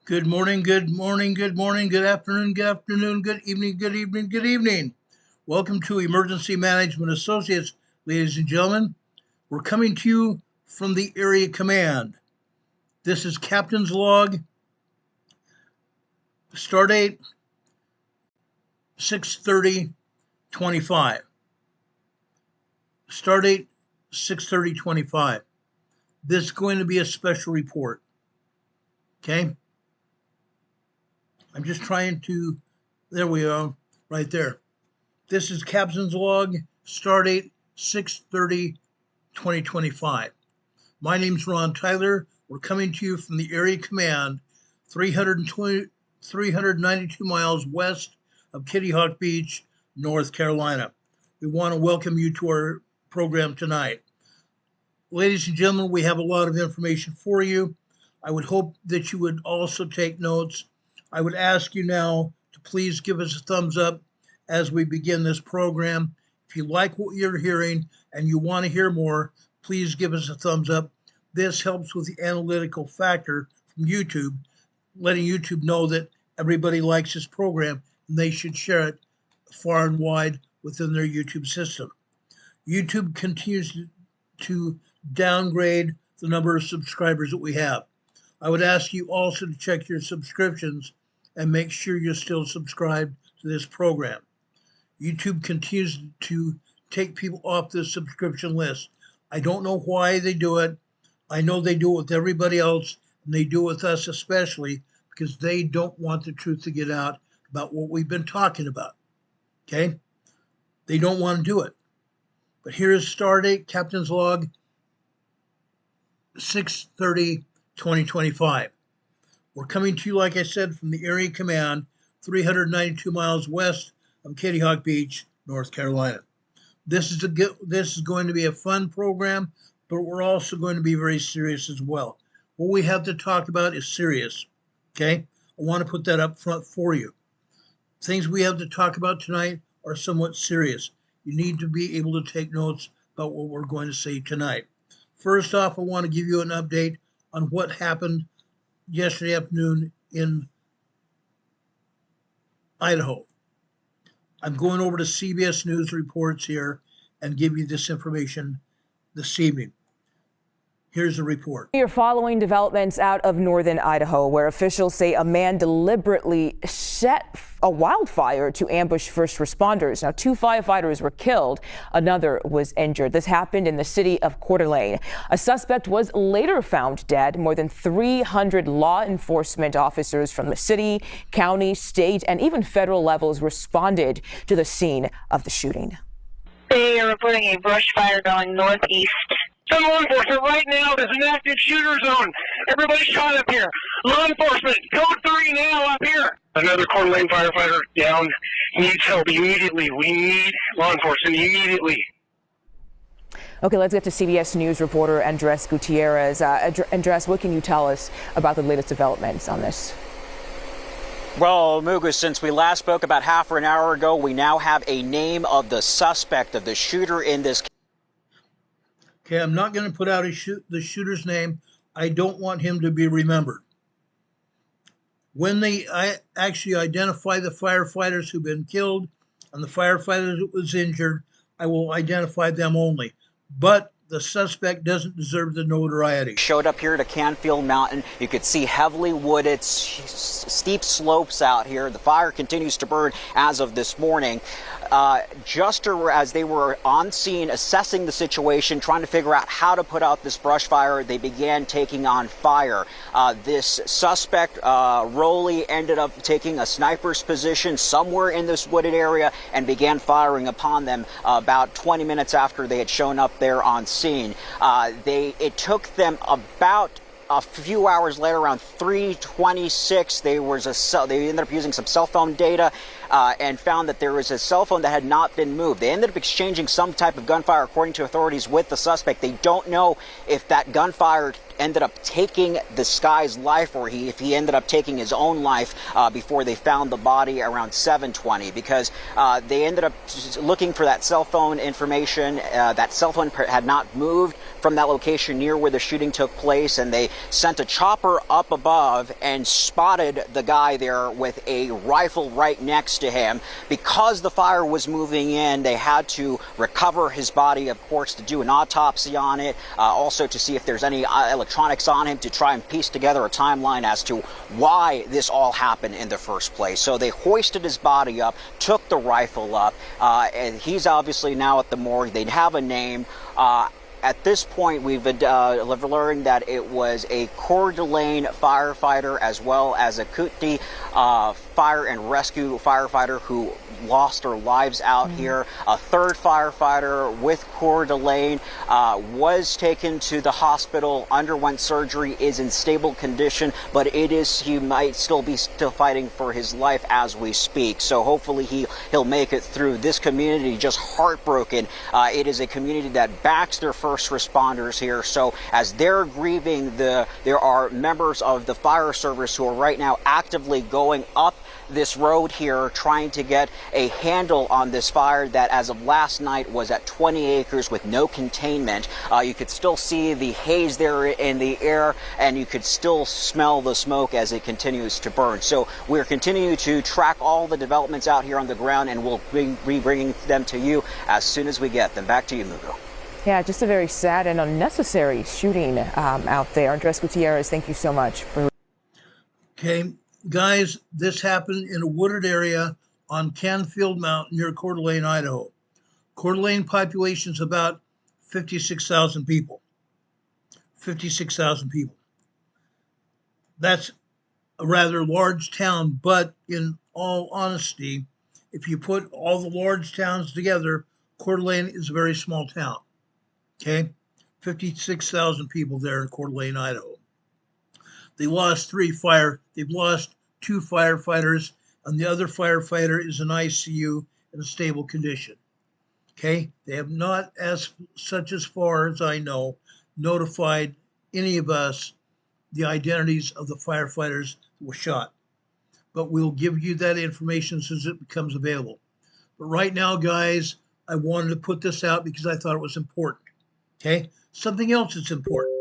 Good morning, good morning, good morning, good afternoon, good evening, good evening, good evening. Welcome to Emergency Management Associates, ladies and gentlemen. We're coming to you from the Area Command. This is Captain's Log, Stardate 6/30/25. Stardate 6/30/25. This is going to be a special report. Okay? I'm just trying to, there we are, right there. This is Captain's Log, Stardate 6/30/2025. My name's Ron Tyler. We're coming to you from the Area Command, 392 miles west of Kitty Hawk Beach, North Carolina. We want to welcome you to our program tonight. Ladies and gentlemen, we have a lot of information for you. I would hope that you would also take notes. I would ask you now to please give us a thumbs up as we begin this program. If you like what you're hearing and you want to hear more, please give us a thumbs up. This helps with the analytical factor from YouTube, letting YouTube know that everybody likes this program and they should share it far and wide within their YouTube system. YouTube continues to downgrade the number of subscribers that we have. I would ask you also to check your subscriptions and make sure you're still subscribed to this program. YouTube continues to take people off the subscription list. I don't know why they do it. I know they do it with everybody else, and they do it with us especially because they don't want the truth to get out about what we've been talking about. Okay? They don't want to do it. But here's Stardate, Captain's Log, 6/30/2025. We're coming to you, like I said, from the Area Command, 392 miles west of Kitty Hawk Beach, North Carolina. This is going to be a fun program, but we're also going to be very serious as well. What we have to talk about is serious, okay? I want to put that up front for you. Things we have to talk about tonight are somewhat serious. You need to be able to take notes about what we're going to say tonight. First off, I want to give you an update on what happened yesterday afternoon in Idaho. I'm going over to CBS News reports here and give you this information this evening. Here's the report. You're following developments out of northern Idaho, where officials say a man deliberately set a wildfire to ambush first responders. Now, 2 firefighters were killed. Another was injured. This happened in the city of Coeur d'Alene. A suspect was later found dead. More than 300 law enforcement officers from the city, county, state, and even federal levels responded to the scene of the shooting. They are reporting a brush fire going northeast. Some law enforcement right now, there's an active shooter zone. Everybody shot up here. Law enforcement, code 3 now up here. Another Coeur d'Alene firefighter down, needs help immediately. We need law enforcement immediately. Okay, let's get to CBS News reporter Andres Gutierrez. Andres, what can you tell us about the latest developments on this? Well, Mugu, since we last spoke about half an hour ago, we now have a name of the suspect, of the shooter in this case. Okay, I'm not going to put out the shooter's name. I don't want him to be remembered. When they actually identify the firefighters who've been killed and the firefighter that was injured, I will identify them only. But the suspect doesn't deserve the notoriety. Showed up here to Canfield Mountain. You could see heavily wooded, steep slopes out here. The fire continues to burn as of this morning. Just as they were on scene assessing the situation, trying to figure out how to put out this brush fire, they began taking on fire. This suspect, Rowley, ended up taking a sniper's position somewhere in this wooded area and began firing upon them about 20 minutes after they had shown up there on scene. It took them about a few hours later, around 3:26, they ended up using some cell phone data and found that there was a cell phone that had not been moved. They ended up exchanging some type of gunfire, according to authorities, with the suspect. They don't know if that gunfire ended up taking this guy's life or if he ended up taking his own life before they found the body around 7:20, because they ended up looking for that cell phone information. That cell phone had not moved from that location near where the shooting took place, and they sent a chopper up above and spotted the guy there with a rifle right next to him. Because the fire was moving in, they had to recover his body, of course, to do an autopsy on it, also to see if there's any electronics on him, to try and piece together a timeline as to why this all happened in the first place. So they hoisted his body up, took the rifle up, and he's obviously now at the morgue. They'd have a name. At this point, we've learned that it was a Coeur d'Alene firefighter as well as a Kootenai fire and rescue firefighter who lost their lives out here. A third firefighter with Coeur d'Alene was taken to the hospital, underwent surgery, is in stable condition, but he might still be fighting for his life as we speak. So hopefully he'll make it through. This community just heartbroken. It is a community that backs their first responders here. So as they're grieving, there are members of the fire service who are right now actively going up this road here trying to get a handle on this fire that as of last night was at 20 acres with no containment. You could still see the haze there in the air, and you could still smell the smoke as it continues to burn. So we're continuing to track all the developments out here on the ground, and we'll be bringing them to you as soon as we get them. Back to you, Mugo. Yeah, just a very sad and unnecessary shooting out there. Andres Gutierrez, thank you so much for. Okay, guys, this happened in a wooded area on Canfield Mountain near Coeur d'Alene, Idaho. Coeur d'Alene population is about 56,000 people. 56,000 people. That's a rather large town, but in all honesty, if you put all the large towns together, Coeur d'Alene is a very small town. Okay, 56,000 people there in Coeur d'Alene, Idaho. They've lost two firefighters, and the other firefighter is in ICU in a stable condition. Okay, they have not, as far as I know, notified any of us the identities of the firefighters that were shot. But we'll give you that information as soon as it becomes available. But right now, guys, I wanted to put this out because I thought it was important. Okay, something else that's important.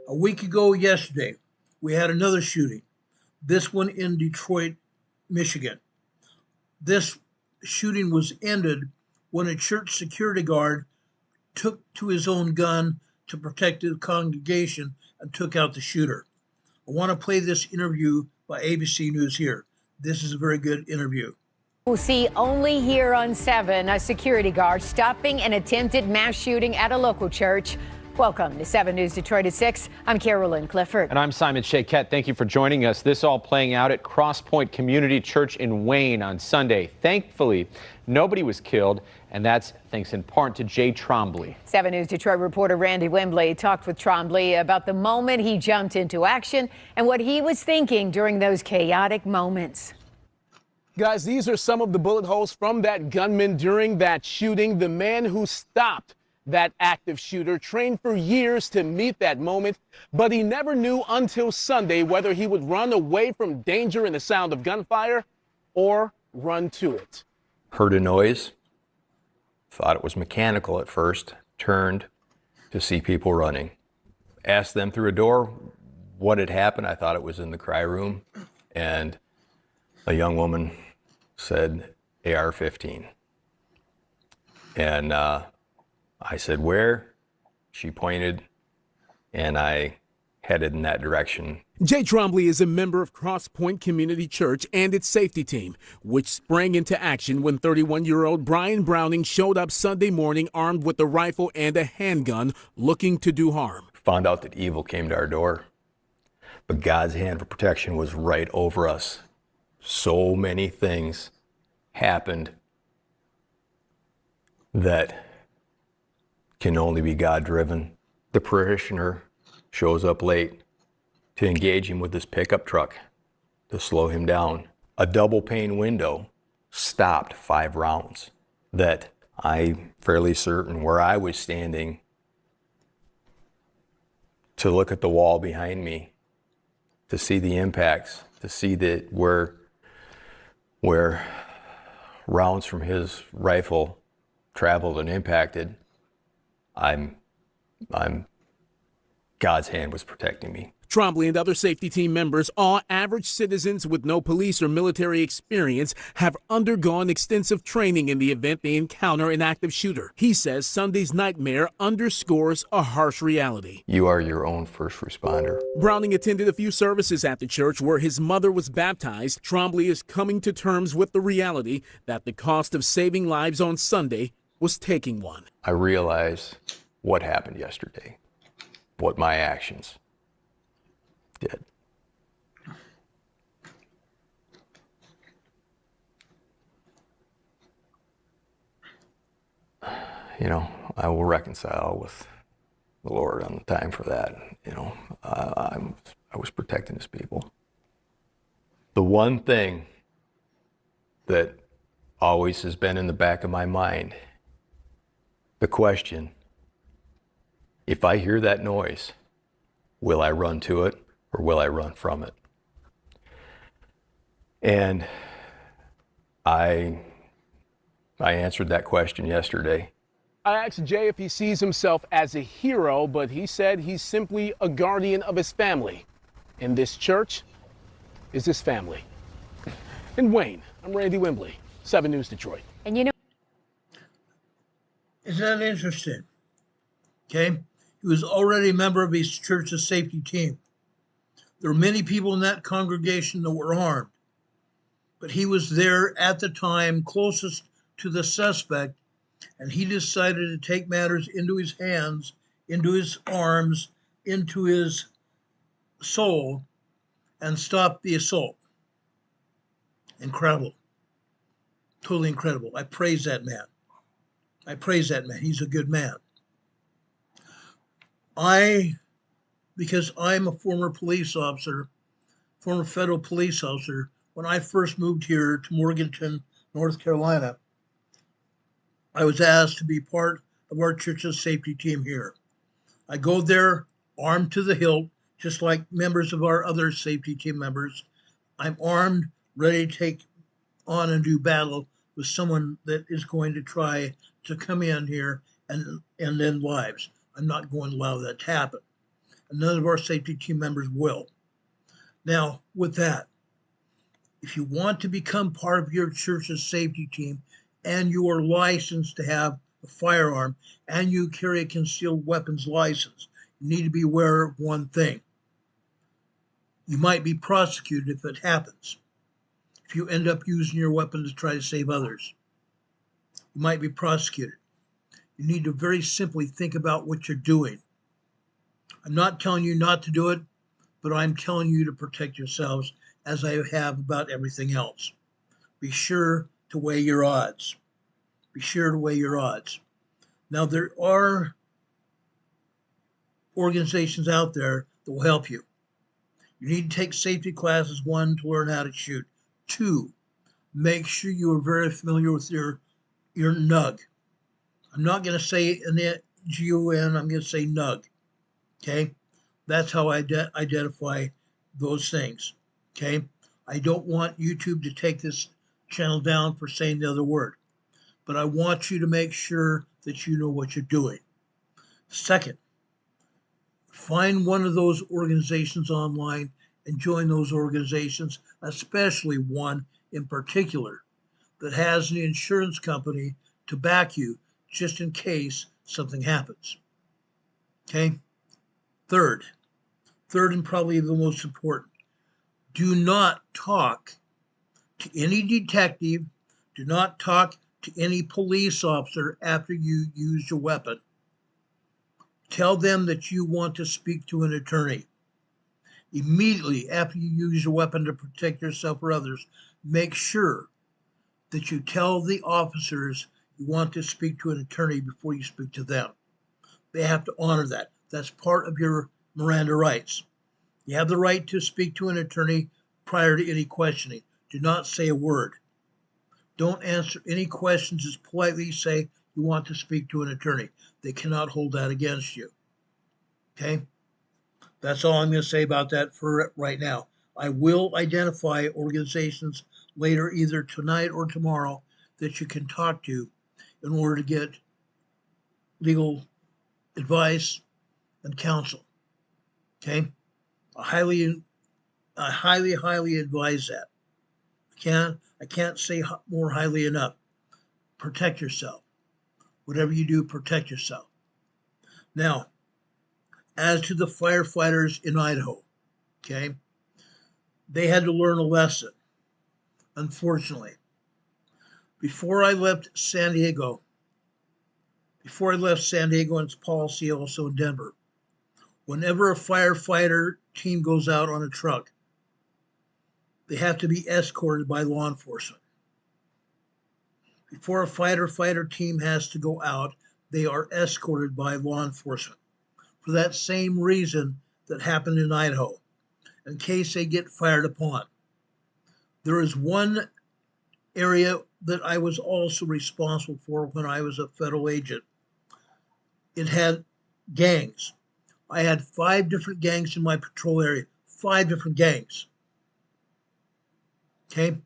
A week ago yesterday, we had another shooting. This one in Detroit, Michigan. This shooting was ended when a church security guard took to his own gun to protect the congregation and took out the shooter. I want to play this interview by ABC News here. This is a very good interview. We'll see only here on 7, a security guard stopping an attempted mass shooting at a local church. Welcome to 7 News Detroit at 6. I'm Carolyn Clifford. And I'm Simon Shaquette. Thank you for joining us. This all playing out at Cross Point Community Church in Wayne on Sunday. Thankfully, nobody was killed, and that's thanks in part to Jay Trombley. 7 News Detroit reporter Randy Wembley talked with Trombley about the moment he jumped into action and what he was thinking during those chaotic moments. Guys, these are some of the bullet holes from that gunman during that shooting. The man who stopped that active shooter trained for years to meet that moment, but he never knew until Sunday whether he would run away from danger and the sound of gunfire or run to it. Heard a noise, thought it was mechanical at first, turned to see people running. Asked them through a door what had happened. I thought it was in the cry room, and a young woman said AR-15. And I said, where? She pointed, and I headed in that direction. Jay Trombley is a member of Cross Point Community Church and its safety team, which sprang into action when 31-year-old Brian Browning showed up Sunday morning armed with a rifle and a handgun looking to do harm. Found out that evil came to our door, but God's hand of protection was right over us. So many things happened that can only be God-driven. The parishioner shows up late to engage him with his pickup truck to slow him down. A double pane window stopped 5 rounds that I'm fairly certain where I was standing to look at the wall behind me, to see the impacts, to see that where rounds from his rifle traveled and impacted. I'm God's hand was protecting me. Trombley and other safety team members, all average citizens with no police or military experience, have undergone extensive training in the event they encounter an active shooter. He says Sunday's nightmare underscores a harsh reality. You are your own first responder. Browning attended a few services at the church where his mother was baptized. Trombley is coming to terms with the reality that the cost of saving lives on Sunday was taking one. I realize what happened yesterday, what my actions did. You know, I will reconcile with the Lord on the time for that. You know, I was protecting his people. The one thing that always has been in the back of my mind, the question, if I hear that noise, will I run to it or will I run from it? And I answered that question yesterday. I asked Jay if he sees himself as a hero, but he said he's simply a guardian of his family. And this church is his family. In Wayne, I'm Randy Wembley, 7 News Detroit. And you know, Isn't that interesting? Okay. He was already a member of his church's safety team. There were many people in that congregation that were armed, but he was there at the time closest to the suspect, and he decided to take matters into his hands, into his arms, into his soul, and stop the assault. Incredible. Totally incredible. I praise that man. I praise that man. He's a good man. Because I'm a former police officer, former federal police officer, when I first moved here to Morganton, North Carolina, I was asked to be part of our church's safety team here. I go there armed to the hilt, just like members of our other safety team members. I'm armed, ready to take on and do battle with someone that is going to try to come in here and end lives. I'm not going to allow that to happen. And none of our safety team members will. Now, with that, if you want to become part of your church's safety team and you are licensed to have a firearm and you carry a concealed weapons license, you need to be aware of one thing. You might be prosecuted if it happens. If you end up using your weapon to try to save others, you might be prosecuted. You need to very simply think about what you're doing. I'm not telling you not to do it, but I'm telling you to protect yourselves as I have about everything else. Be sure to weigh your odds. Be sure to weigh your odds. Now, there are organizations out there that will help you. You need to take safety classes, 1, to learn how to shoot. 2, make sure you are very familiar with your NUG. I'm not going to say GUN, I'm going to say NUG. Okay? That's how I identify those things. Okay? I don't want YouTube to take this channel down for saying the other word, but I want you to make sure that you know what you're doing. Second, find one of those organizations online and join those organizations, especially one in particular that has an insurance company to back you just in case something happens. Okay? Third and probably the most important, do not talk to any detective, do not talk to any police officer after you use your weapon. Tell them that you want to speak to an attorney. Immediately after you use your weapon to protect yourself or others, make sure that you tell the officers you want to speak to an attorney before you speak to them. They have to honor that. That's part of your Miranda rights. You have the right to speak to an attorney prior to any questioning. Do not say a word. Don't answer any questions. Just politely say you want to speak to an attorney. They cannot hold that against you. Okay? That's all I'm going to say about that for right now. I will identify organizations later, either tonight or tomorrow, that you can talk to in order to get legal advice and counsel. Okay? I highly advise that. I can't say more highly enough. Protect yourself. Whatever you do, protect yourself. Now, as to the firefighters in Idaho, okay, they had to learn a lesson, unfortunately. Before I left San Diego, and its policy also in Denver, whenever a firefighter team goes out on a truck, they have to be escorted by law enforcement. Before a fighter team has to go out, they are escorted by law enforcement for that same reason that happened in Idaho, in case they get fired upon. There is one area that I was also responsible for when I was a federal agent. It had gangs. I had 5 different gangs in my patrol area, 5 different gangs. Okay?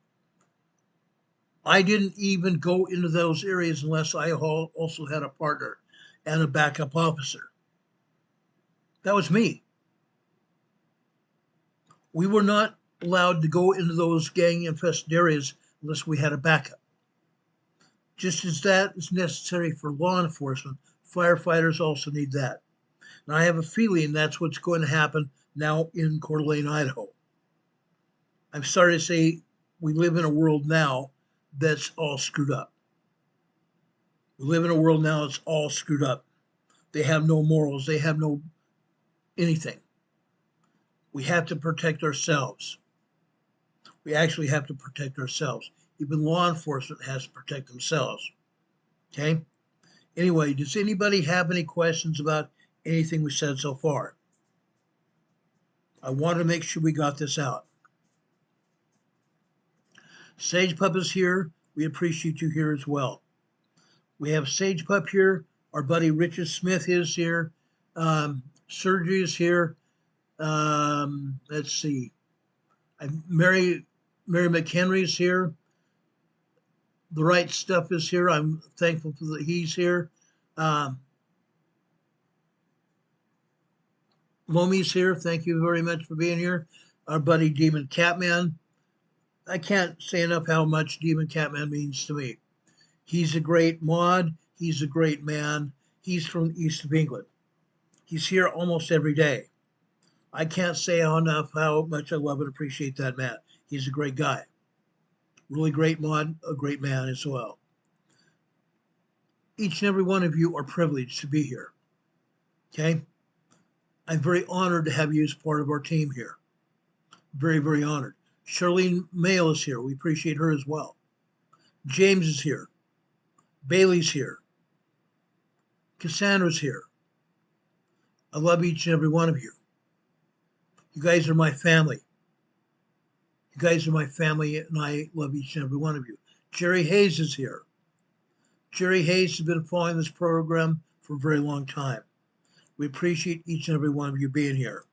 I didn't even go into those areas unless I also had a partner and a backup officer. That was me. We were not allowed to go into those gang-infested areas unless we had a backup. Just as that is necessary for law enforcement, firefighters also need that. And I have a feeling that's what's going to happen now in Coeur d'Alene, Idaho. I'm sorry to say we live in a world now that's all screwed up. We live in a world now that's all screwed up. They have no morals. They have no anything. We have to protect ourselves. We actually have to protect ourselves. Even law enforcement has to protect themselves. Okay? Anyway, does anybody have any questions about anything we said so far? I want to make sure we got this out. Sage Pup is here. We appreciate you here as well. We have Sage Pup here. Our buddy Richard Smith is here. Sergey is here. Let's see. Mary McHenry is here. The Right Stuff is here. I'm thankful for that he's here. Lomi's here. Thank you very much for being here. Our buddy Demon Catman. I can't say enough how much Demon Catman means to me. He's a great mod. He's a great man. He's from the east of England. He's here almost every day. I can't say enough how much I love and appreciate that man. He's a great guy. Really great mod, a great man as well. Each and every one of you are privileged to be here. Okay? I'm very honored to have you as part of our team here. Very, very honored. Charlene Mail is here. We appreciate her as well. James is here. Bailey's here. Cassandra's here. I love each and every one of you. You guys are my family. You guys are my family, and I love each and every one of you. Jerry Hayes is here. Jerry Hayes has been following this program for a very long time. We appreciate each and every one of you being here.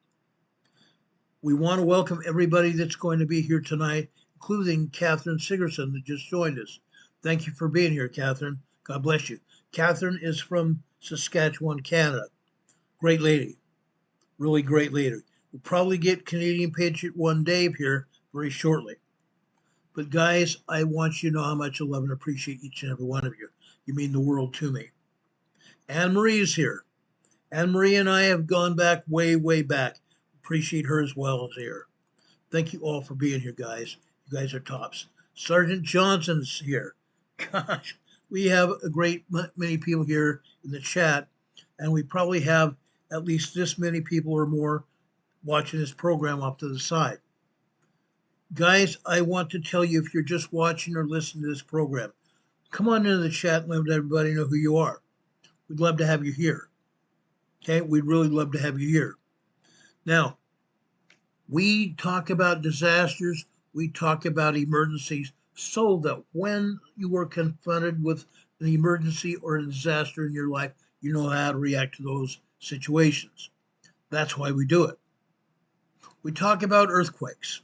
We want to welcome everybody that's going to be here tonight, including Catherine Sigerson that just joined us. Thank you for being here, Catherine. God bless you. Catherine is from Saskatchewan, Canada. Great lady. Really great lady. We'll probably get Canadian Patriot One Dave here very shortly. But guys, I want you to know how much I love and appreciate each and every one of you. You mean the world to me. Anne Marie is here. Anne Marie and I have gone back way, way back. Appreciate her as well as here. Thank you all for being here, guys. You guys are tops. Sergeant Johnson's here. Gosh, we have a great many people here in the chat, and we probably have at least this many people or more watching this program off to the side. Guys, I want to tell you, if you're just watching or listening to this program, come on into the chat and let everybody know who you are. We'd love to have you here. Okay, we'd really love to have you here. Now, we talk about disasters, we talk about emergencies, so that when you are confronted with an emergency or a disaster in your life, you know how to react to those situations. That's why we do it. We talk about earthquakes.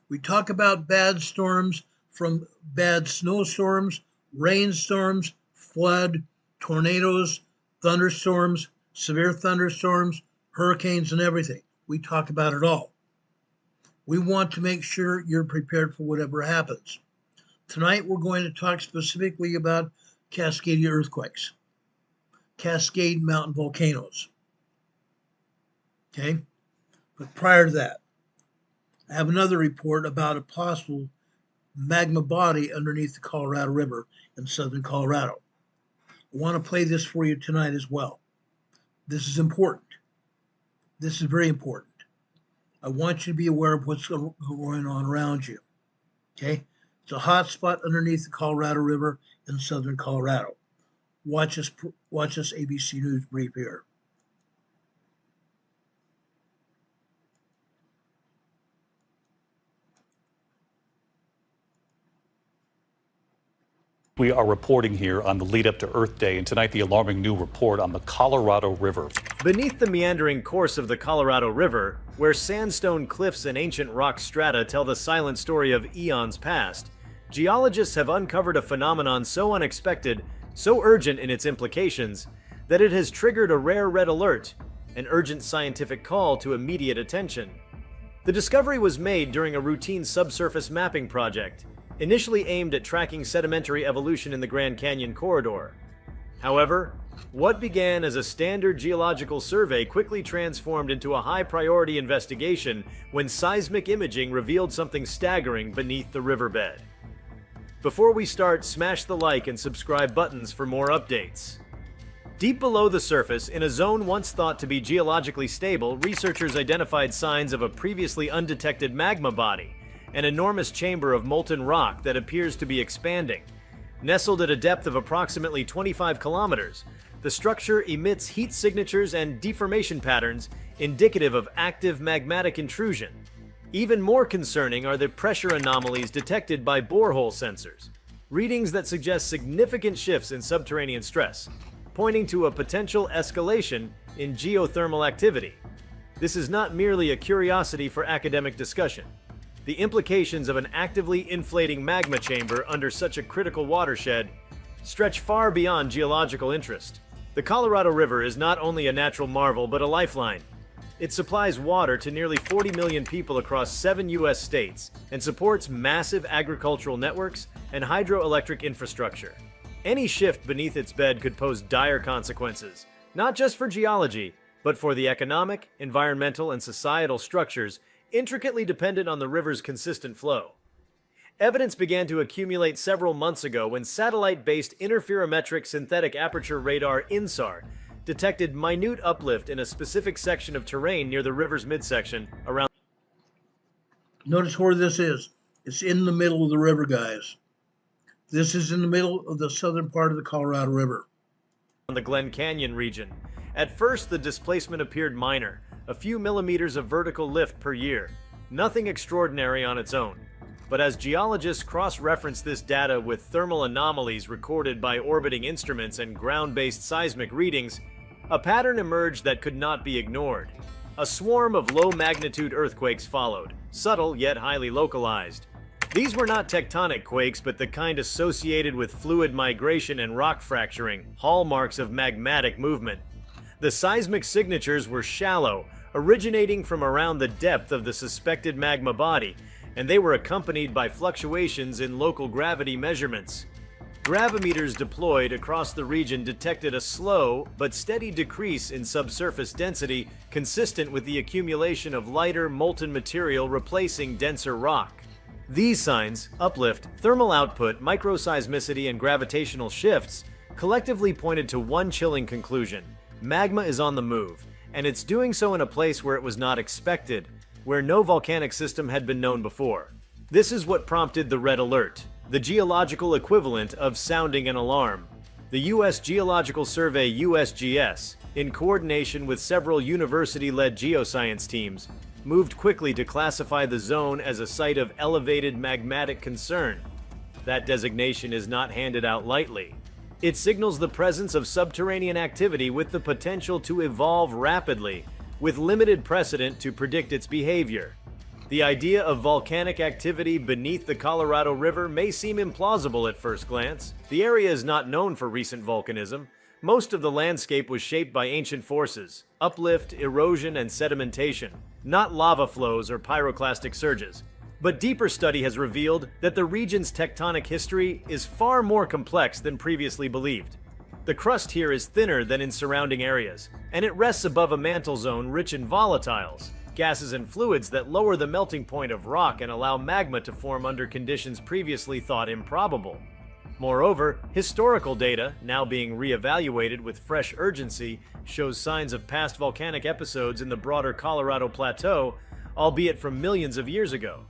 We talk about bad storms, from bad snowstorms, rainstorms, flood, tornadoes, thunderstorms, severe thunderstorms, hurricanes and everything. We talk about it all. We want to make sure you're prepared for whatever happens. Tonight, we're going to talk specifically about Cascade earthquakes, Cascade mountain volcanoes. Okay? But prior to that, I have another report about a possible magma body underneath the Colorado River in southern Colorado. I want to play this for you tonight as well. This is important. This is very important. I want you to be aware of what's going on around you. Okay? It's a hot spot underneath the Colorado River in southern Colorado. Watch this ABC News brief here. We are reporting here on the lead up to Earth Day, and tonight the alarming new report on the Colorado River. Beneath the meandering course of the Colorado River, where sandstone cliffs and ancient rock strata tell the silent story of eons past, geologists have uncovered a phenomenon so unexpected, so urgent in its implications, that it has triggered a rare red alert, an urgent scientific call to immediate attention. The discovery was made during a routine subsurface mapping project, initially aimed at tracking sedimentary evolution in the Grand Canyon corridor. However, what began as a standard geological survey quickly transformed into a high-priority investigation when seismic imaging revealed something staggering beneath the riverbed. Before we start, smash the like and subscribe buttons for more updates. Deep below the surface, in a zone once thought to be geologically stable, researchers identified signs of a previously undetected magma body, an enormous chamber of molten rock that appears to be expanding. Nestled at a depth of approximately 25 kilometers, the structure emits heat signatures and deformation patterns indicative of active magmatic intrusion. Even more concerning are the pressure anomalies detected by borehole sensors, readings that suggest significant shifts in subterranean stress, pointing to a potential escalation in geothermal activity. This is not merely a curiosity for academic discussion. The implications of an actively inflating magma chamber under such a critical watershed stretch far beyond geological interest. The Colorado River is not only a natural marvel but a lifeline. It supplies water to nearly 40 million people across 7 U.S. states and supports massive agricultural networks and hydroelectric infrastructure. Any shift beneath its bed could pose dire consequences, not just for geology, but for the economic, environmental, and societal structures intricately dependent on the river's consistent flow. Evidence began to accumulate several months ago when satellite-based interferometric synthetic aperture radar INSAR detected minute uplift in a specific section of terrain near the river's midsection around. Notice where this is. It's in the middle of the river, guys. This is in the middle of the southern part of the Colorado River. The Glen Canyon region. At first, the displacement appeared minor, a few millimeters of vertical lift per year, nothing extraordinary on its own. But as geologists cross-reference this data with thermal anomalies recorded by orbiting instruments and ground-based seismic readings, a pattern emerged that could not be ignored. A swarm of low-magnitude earthquakes followed, subtle yet highly localized. These were not tectonic quakes, but the kind associated with fluid migration and rock fracturing, hallmarks of magmatic movement. The seismic signatures were shallow, originating from around the depth of the suspected magma body, and they were accompanied by fluctuations in local gravity measurements. Gravimeters deployed across the region detected a slow but steady decrease in subsurface density consistent with the accumulation of lighter molten material replacing denser rock. These signs, uplift, thermal output, microseismicity, and gravitational shifts, collectively pointed to one chilling conclusion. Magma is on the move, and it's doing so in a place where it was not expected, where no volcanic system had been known before. This is what prompted the red alert, the geological equivalent of sounding an alarm. The U.S. Geological Survey USGS, in coordination with several university-led geoscience teams, moved quickly to classify the zone as a site of elevated magmatic concern. That designation is not handed out lightly. It signals the presence of subterranean activity with the potential to evolve rapidly, with limited precedent to predict its behavior. The idea of volcanic activity beneath the Colorado River may seem implausible at first glance. The area is not known for recent volcanism, Most of the landscape was shaped by ancient forces, uplift, erosion, and sedimentation, not lava flows or pyroclastic surges. But deeper study has revealed that the region's tectonic history is far more complex than previously believed. The crust here is thinner than in surrounding areas, and it rests above a mantle zone rich in volatiles, gases and fluids that lower the melting point of rock and allow magma to form under conditions previously thought improbable. Moreover, historical data, now being re-evaluated with fresh urgency, shows signs of past volcanic episodes in the broader Colorado Plateau, albeit from millions of years ago.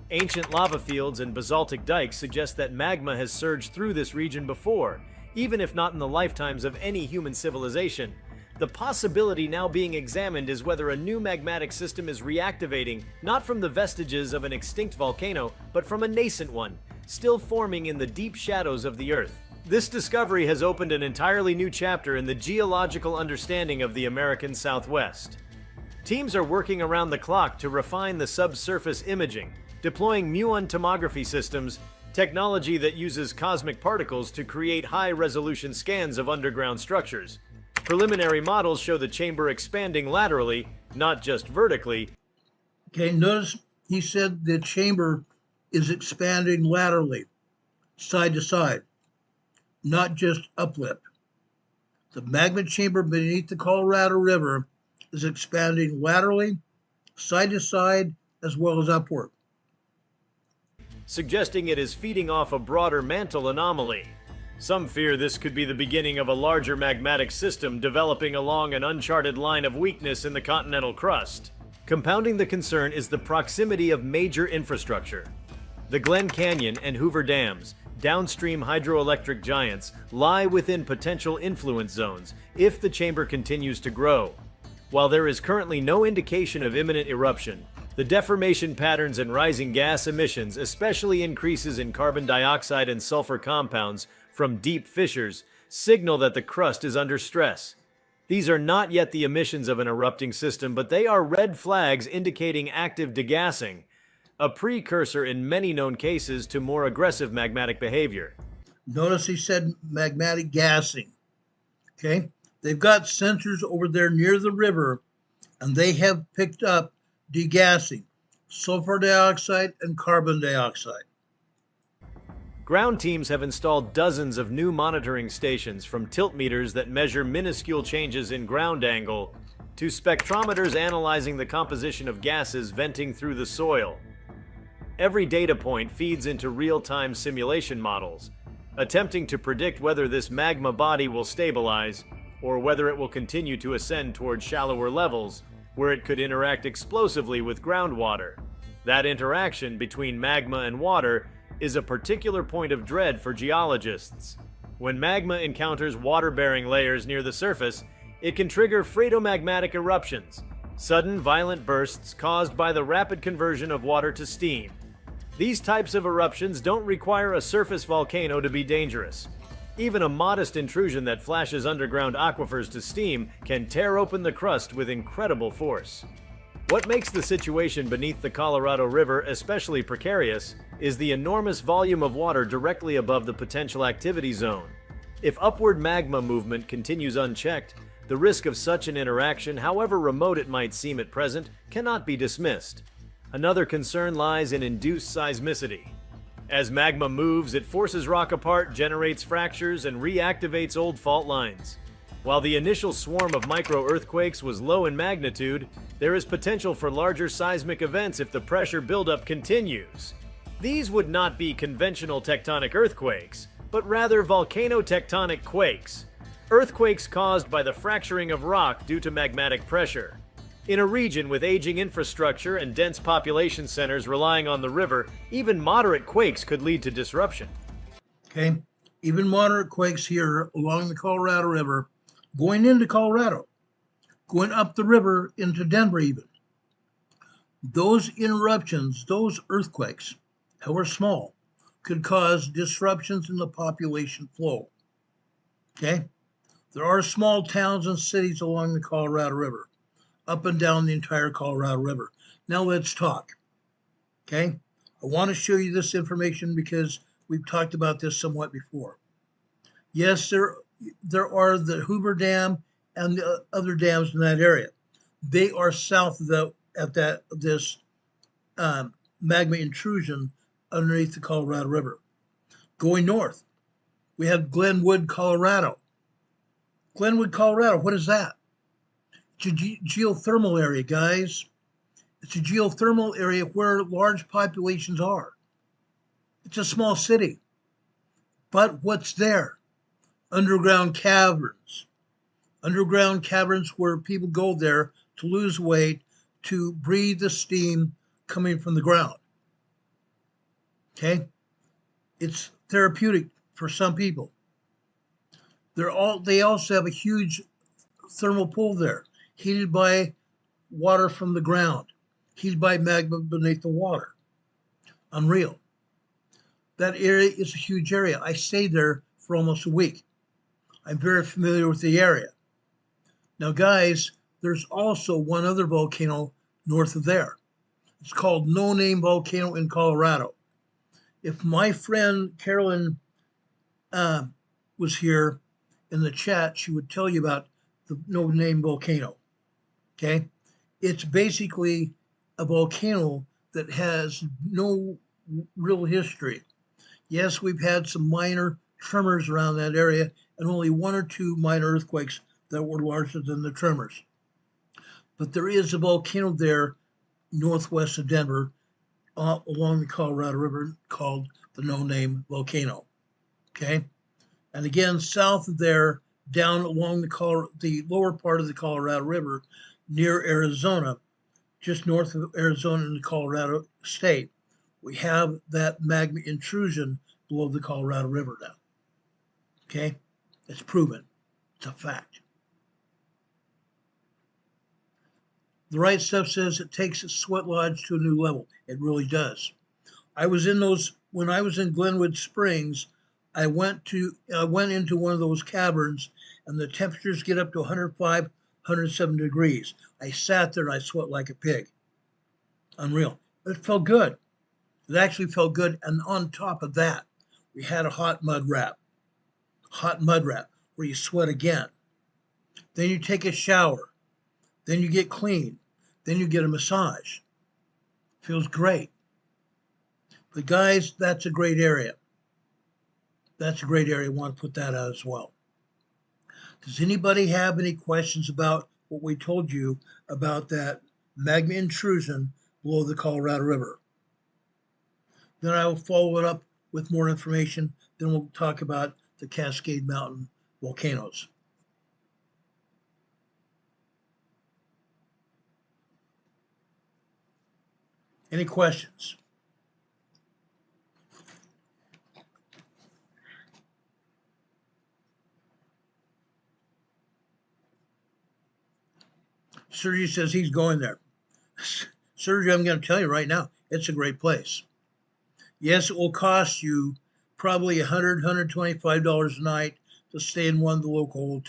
Ancient lava fields and basaltic dikes suggest that magma has surged through this region before, even if not in the lifetimes of any human civilization. The possibility now being examined is whether a new magmatic system is reactivating, not from the vestiges of an extinct volcano, but from a nascent one, still forming in the deep shadows of the Earth. This discovery has opened an entirely new chapter in the geological understanding of the American Southwest. Teams are working around the clock to refine the subsurface imaging, deploying muon tomography systems, technology that uses cosmic particles to create high-resolution scans of underground structures. Preliminary models show the chamber expanding laterally, not just vertically. Okay, notice he said the chamber is expanding laterally, side to side, not just uplift. The magma chamber beneath the Colorado River is expanding laterally, side to side, as well as upward, suggesting it is feeding off a broader mantle anomaly. Some fear this could be the beginning of a larger magmatic system developing along an uncharted line of weakness in the continental crust. Compounding the concern is the proximity of major infrastructure. The Glen Canyon and Hoover Dams, downstream hydroelectric giants, lie within potential influence zones if the chamber continues to grow. While there is currently no indication of imminent eruption, the deformation patterns and rising gas emissions, especially increases in carbon dioxide and sulfur compounds from deep fissures, signal that the crust is under stress. These are not yet the emissions of an erupting system, but they are red flags indicating active degassing, a precursor in many known cases to more aggressive magmatic behavior. Notice he said magmatic gassing. Okay? They've got sensors over there near the river, and they have picked up degassing, sulfur dioxide and carbon dioxide. Ground teams have installed dozens of new monitoring stations, from tilt meters that measure minuscule changes in ground angle to spectrometers analyzing the composition of gases venting through the soil. Every data point feeds into real-time simulation models, attempting to predict whether this magma body will stabilize or whether it will continue to ascend toward shallower levels where it could interact explosively with groundwater. That interaction between magma and water is a particular point of dread for geologists. When magma encounters water-bearing layers near the surface, it can trigger phreatomagmatic eruptions, sudden violent bursts caused by the rapid conversion of water to steam. These types of eruptions don't require a surface volcano to be dangerous. Even a modest intrusion that flashes underground aquifers to steam can tear open the crust with incredible force. What makes the situation beneath the Colorado River especially precarious is the enormous volume of water directly above the potential activity zone. If upward magma movement continues unchecked, the risk of such an interaction, however remote it might seem at present, cannot be dismissed. Another concern lies in induced seismicity. As magma moves, it forces rock apart, generates fractures, and reactivates old fault lines. While the initial swarm of micro-earthquakes was low in magnitude, there is potential for larger seismic events if the pressure buildup continues. These would not be conventional tectonic earthquakes, but rather volcano-tectonic quakes, earthquakes caused by the fracturing of rock due to magmatic pressure. In a region with aging infrastructure and dense population centers relying on the river, even moderate quakes could lead to disruption. Okay? Even moderate quakes here along the Colorado River, going into Colorado, going up the river into Denver even. Those interruptions, those earthquakes, however small, could cause disruptions in the population flow. Okay? There are small towns and cities along the Colorado River, up and down the entire Colorado River. Now let's talk. Okay? I want to show you this information because we've talked about this somewhat before. Yes, there there are the Hoover Dam and the other dams in that area. They are south of this magma intrusion underneath the Colorado River. Going north, we have Glenwood, Colorado. Glenwood, Colorado, what is that? It's a geothermal area, guys. It's a geothermal area where large populations are. It's a small city. But what's there? Underground caverns. Underground caverns where people go there to lose weight, to breathe the steam coming from the ground. Okay? It's therapeutic for some people. They also have a huge thermal pool there, heated by water from the ground, heated by magma beneath the water. Unreal. That area is a huge area. I stayed there for almost a week. I'm very familiar with the area. Now, guys, there's also one other volcano north of there. It's called No Name Volcano in Colorado. If my friend Carolyn was here in the chat, she would tell you about the No Name Volcano. Okay? It's basically a volcano that has no real history. Yes, we've had some minor tremors around that area and only one or two minor earthquakes that were larger than the tremors. But there is a volcano there northwest of Denver along the Colorado River called the No Name Volcano. Okay? And again, south of there, down along the lower part of the Colorado River near Arizona, just north of Arizona in the Colorado state, we have that magma intrusion below the Colorado River now. Okay? It's proven. It's a fact. The right stuff says it takes a sweat lodge to a new level. It really does. When I was in Glenwood Springs, I went into one of those caverns and the temperatures get up to 105, 107 degrees. I sat there and I sweat like a pig. Unreal. But it felt good. It actually felt good. And on top of that, we had a hot mud wrap where you sweat again. Then you take a shower. Then you get clean. Then you get a massage. Feels great. But guys, that's a great area. That's a great area. I want to put that out as well. Does anybody have any questions about what we told you about that magma intrusion below the Colorado River? Then I will follow it up with more information. Then we'll talk about the Cascade Mountain volcanoes. Any questions? Sergey says he's going there. Sergey, I'm going to tell you right now, it's a great place. Yes, it will cost you probably $100, $125 a night to stay in one of the local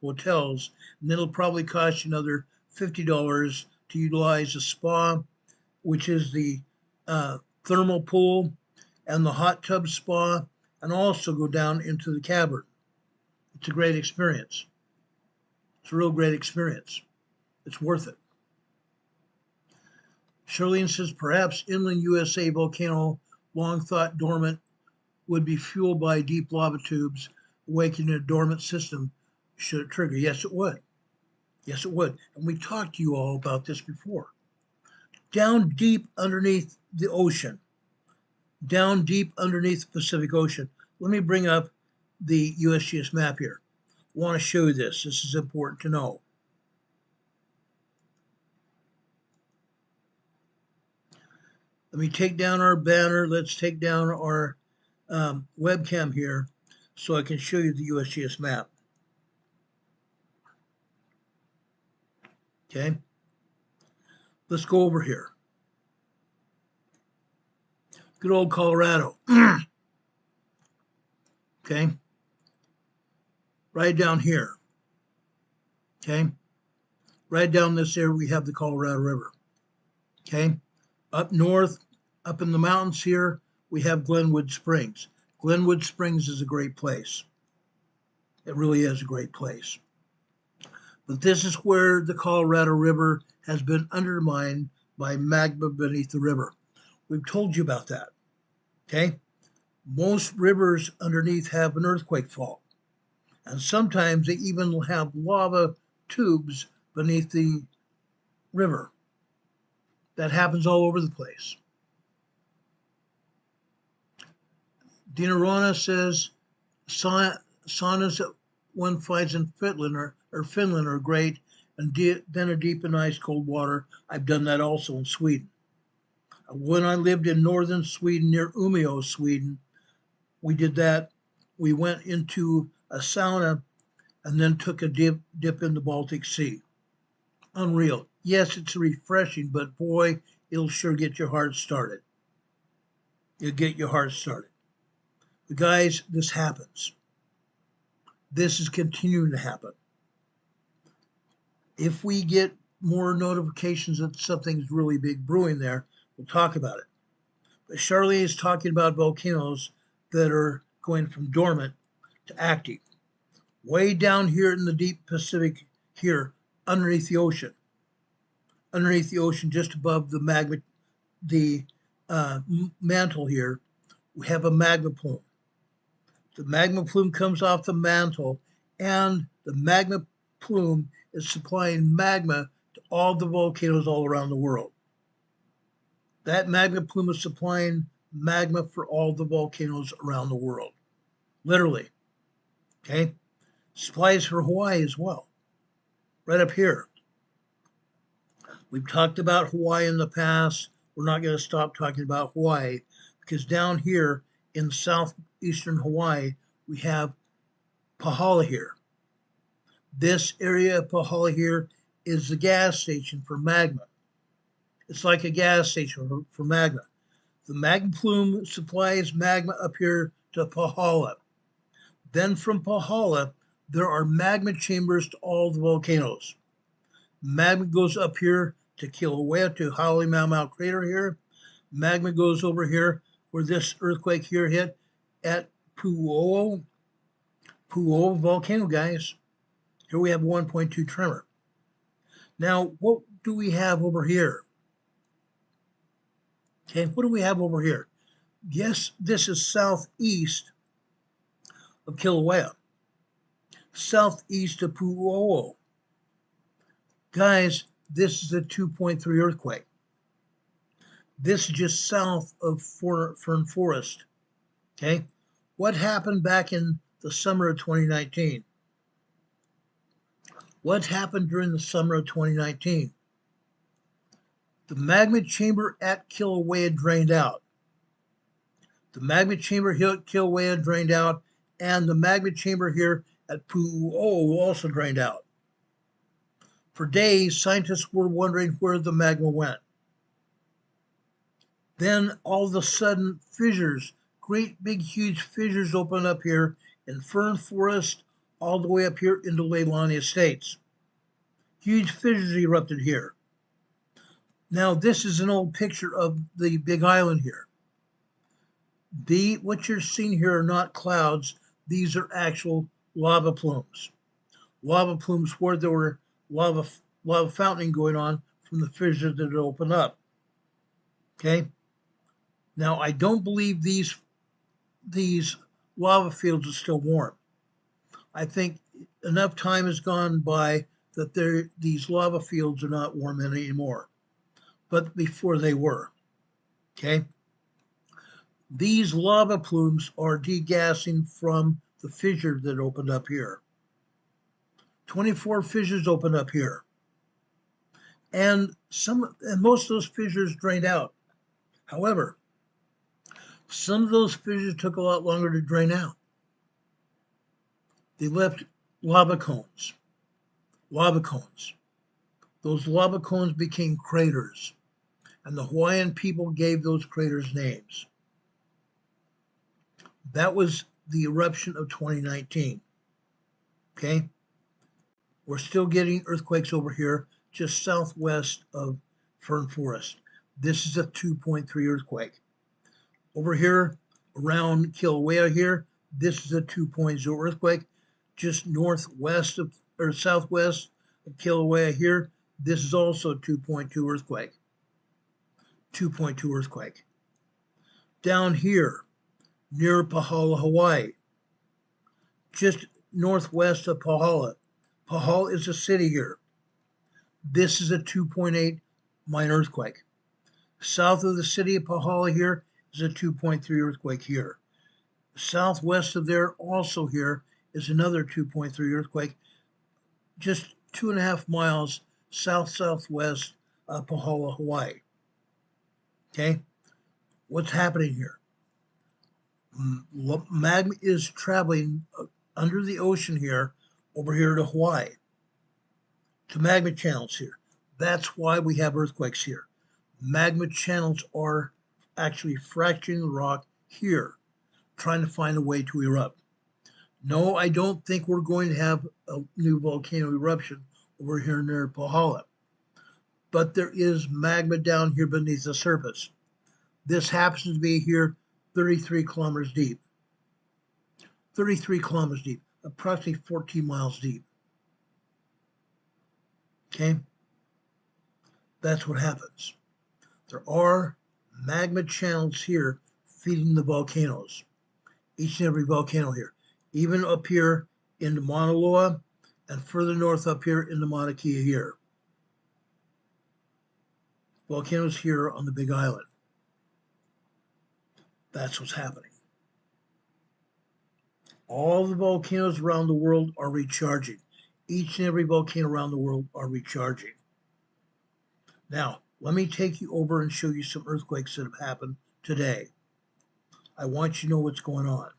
hotels, and it'll probably cost you another $50 to utilize the spa, which is the thermal pool and the hot tub spa, and also go down into the cavern. It's a great experience. It's a real great experience. It's worth it. Charlene says, perhaps inland USA volcano, long thought dormant, would be fueled by deep lava tubes, awakening a dormant system should it trigger. Yes, it would. Yes, it would. And we talked to you all about this before. Down deep underneath the ocean, down deep underneath the Pacific Ocean. Let me bring up the USGS map here. I want to show you this. This is important to know. Let me take down our banner. Let's take down our webcam here so I can show you the USGS map. Okay. Let's go over here. Good old Colorado. Okay. Right down here. Okay. Right down this area, we have the Colorado River. Okay. Up north, up in the mountains here, we have Glenwood Springs. Glenwood Springs is a great place. It really is a great place. But this is where the Colorado River has been undermined by magma beneath the river. We've told you about that, okay? Most rivers underneath have an earthquake fault. And sometimes they even have lava tubes beneath the river. That happens all over the place. Dina Rona says, saunas that one finds in Finland are great, and then a deep in ice cold water. I've done that also in Sweden. When I lived in northern Sweden near Umeå, Sweden, we did that. We went into a sauna and then took a dip in the Baltic Sea. Unreal. Yes, it's refreshing, but boy, it'll sure get your heart started. It'll get your heart started. But guys, this happens. This is continuing to happen. If we get more notifications that something's really big brewing there, we'll talk about it. But Charlie is talking about volcanoes that are going from dormant to active. Way down here in the deep Pacific here, underneath the ocean, just above the magma, the mantle here, we have a magma plume. The magma plume comes off the mantle, and the magma plume is supplying magma to all the volcanoes all around the world. That magma plume is supplying magma for all the volcanoes around the world. Literally. Okay? Supplies for Hawaii as well. Right up here. We've talked about Hawaii in the past. We're not going to stop talking about Hawaii because down here in southeastern Hawaii, we have Pahala here. This area of Pahala here is the gas station for magma. It's like a gas station for magma. The magma plume supplies magma up here to Pahala. Then from Pahala, there are magma chambers to all the volcanoes. Magma goes up here to Kilauea, to Halemaumau crater here. Magma goes over here where this earthquake here hit at Pu'u'o volcano, guys. Here we have 1.2 tremor. Now, what do we have over here? Okay, what do we have over here? Yes, this is southeast of Kilauea, southeast of Pu'u'o. Guys, this is a 2.3 earthquake. This is just south of Fern Forest. Okay, what happened back in the summer of 2019? What happened during the summer of 2019? The magma chamber at Kilauea drained out. The magma chamber here at Kilauea drained out, and the magma chamber here at Pu'u'o also drained out. For days, scientists were wondering where the magma went. Then all of a sudden, fissures, great big huge fissures opened up here in Fern Forest all the way up here into Leilani Estates. Huge fissures erupted here. Now this is an old picture of the Big Island here. What you're seeing here are not clouds. These are actual lava plumes. Lava plumes where there were lava fountaining going on from the fissures that had opened up. Okay. Now I don't believe these lava fields are still warm. I think enough time has gone by that these lava fields are not warm anymore, but before they were. Okay. These lava plumes are degassing from the fissure that opened up here. 24 fissures opened up here. And most of those fissures drained out. However, some of those fissures took a lot longer to drain out. They left lava cones. Lava cones. Those lava cones became craters, and the Hawaiian people gave those craters names. That was the eruption of 2019. Okay? We're still getting earthquakes over here, just southwest of Fern Forest. This is a 2.3 earthquake. Over here, around Kilauea here, this is a 2.0 earthquake. just northwest of or southwest of Kilauea here. This is also a 2.2 earthquake. 2.2 earthquake. Down here, near Pahala, Hawaii, just northwest of Pahala. Pahala is a city here. This is a 2.8 minor earthquake. South of the city of Pahala here is a 2.3 earthquake here. Southwest of there, also here, is another 2.3 earthquake, just 2.5 miles southwest of Pahala, Hawaii. Okay, what's happening here? Magma is traveling under the ocean here, over here to Hawaii, to magma channels here. That's why we have earthquakes here. Magma channels are actually fracturing the rock here, trying to find a way to erupt. No, I don't think we're going to have a new volcano eruption over here near Pahala. But there is magma down here beneath the surface. This happens to be here 33 kilometers deep. 33 kilometers deep, approximately 14 miles deep. Okay? That's what happens. There are magma channels here feeding the volcanoes. Each and every volcano here. Even up here in the Mauna Loa and further north up here in the Mauna Kea here. Volcanoes here on the Big Island. That's what's happening. All the volcanoes around the world are recharging. Each and every volcano around the world are recharging. Now, let me take you over and show you some earthquakes that have happened today. I want you to know what's going on.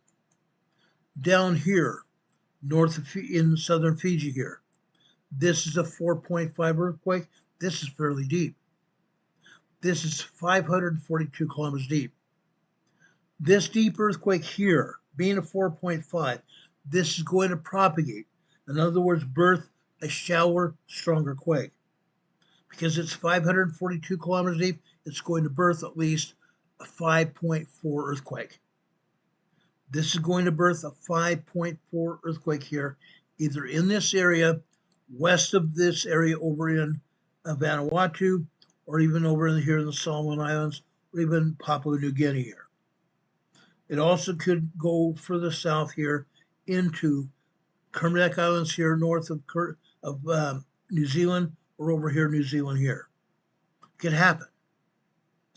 Down here, north of in southern Fiji here, this is a 4.5 earthquake. This is fairly deep. This is 542 kilometers deep. This deep earthquake here, being a 4.5, this is going to propagate. In other words, birth a shallower, stronger quake. Because it's 542 kilometers deep, it's going to birth at least a 5.4 earthquake. This is going to birth a 5.4 earthquake here, either in this area, west of this area over in Vanuatu, or even over here in the Solomon Islands, or even Papua New Guinea here. It also could go further south here into Kermadec Islands here, north of New Zealand, or over here, New Zealand here. It could happen.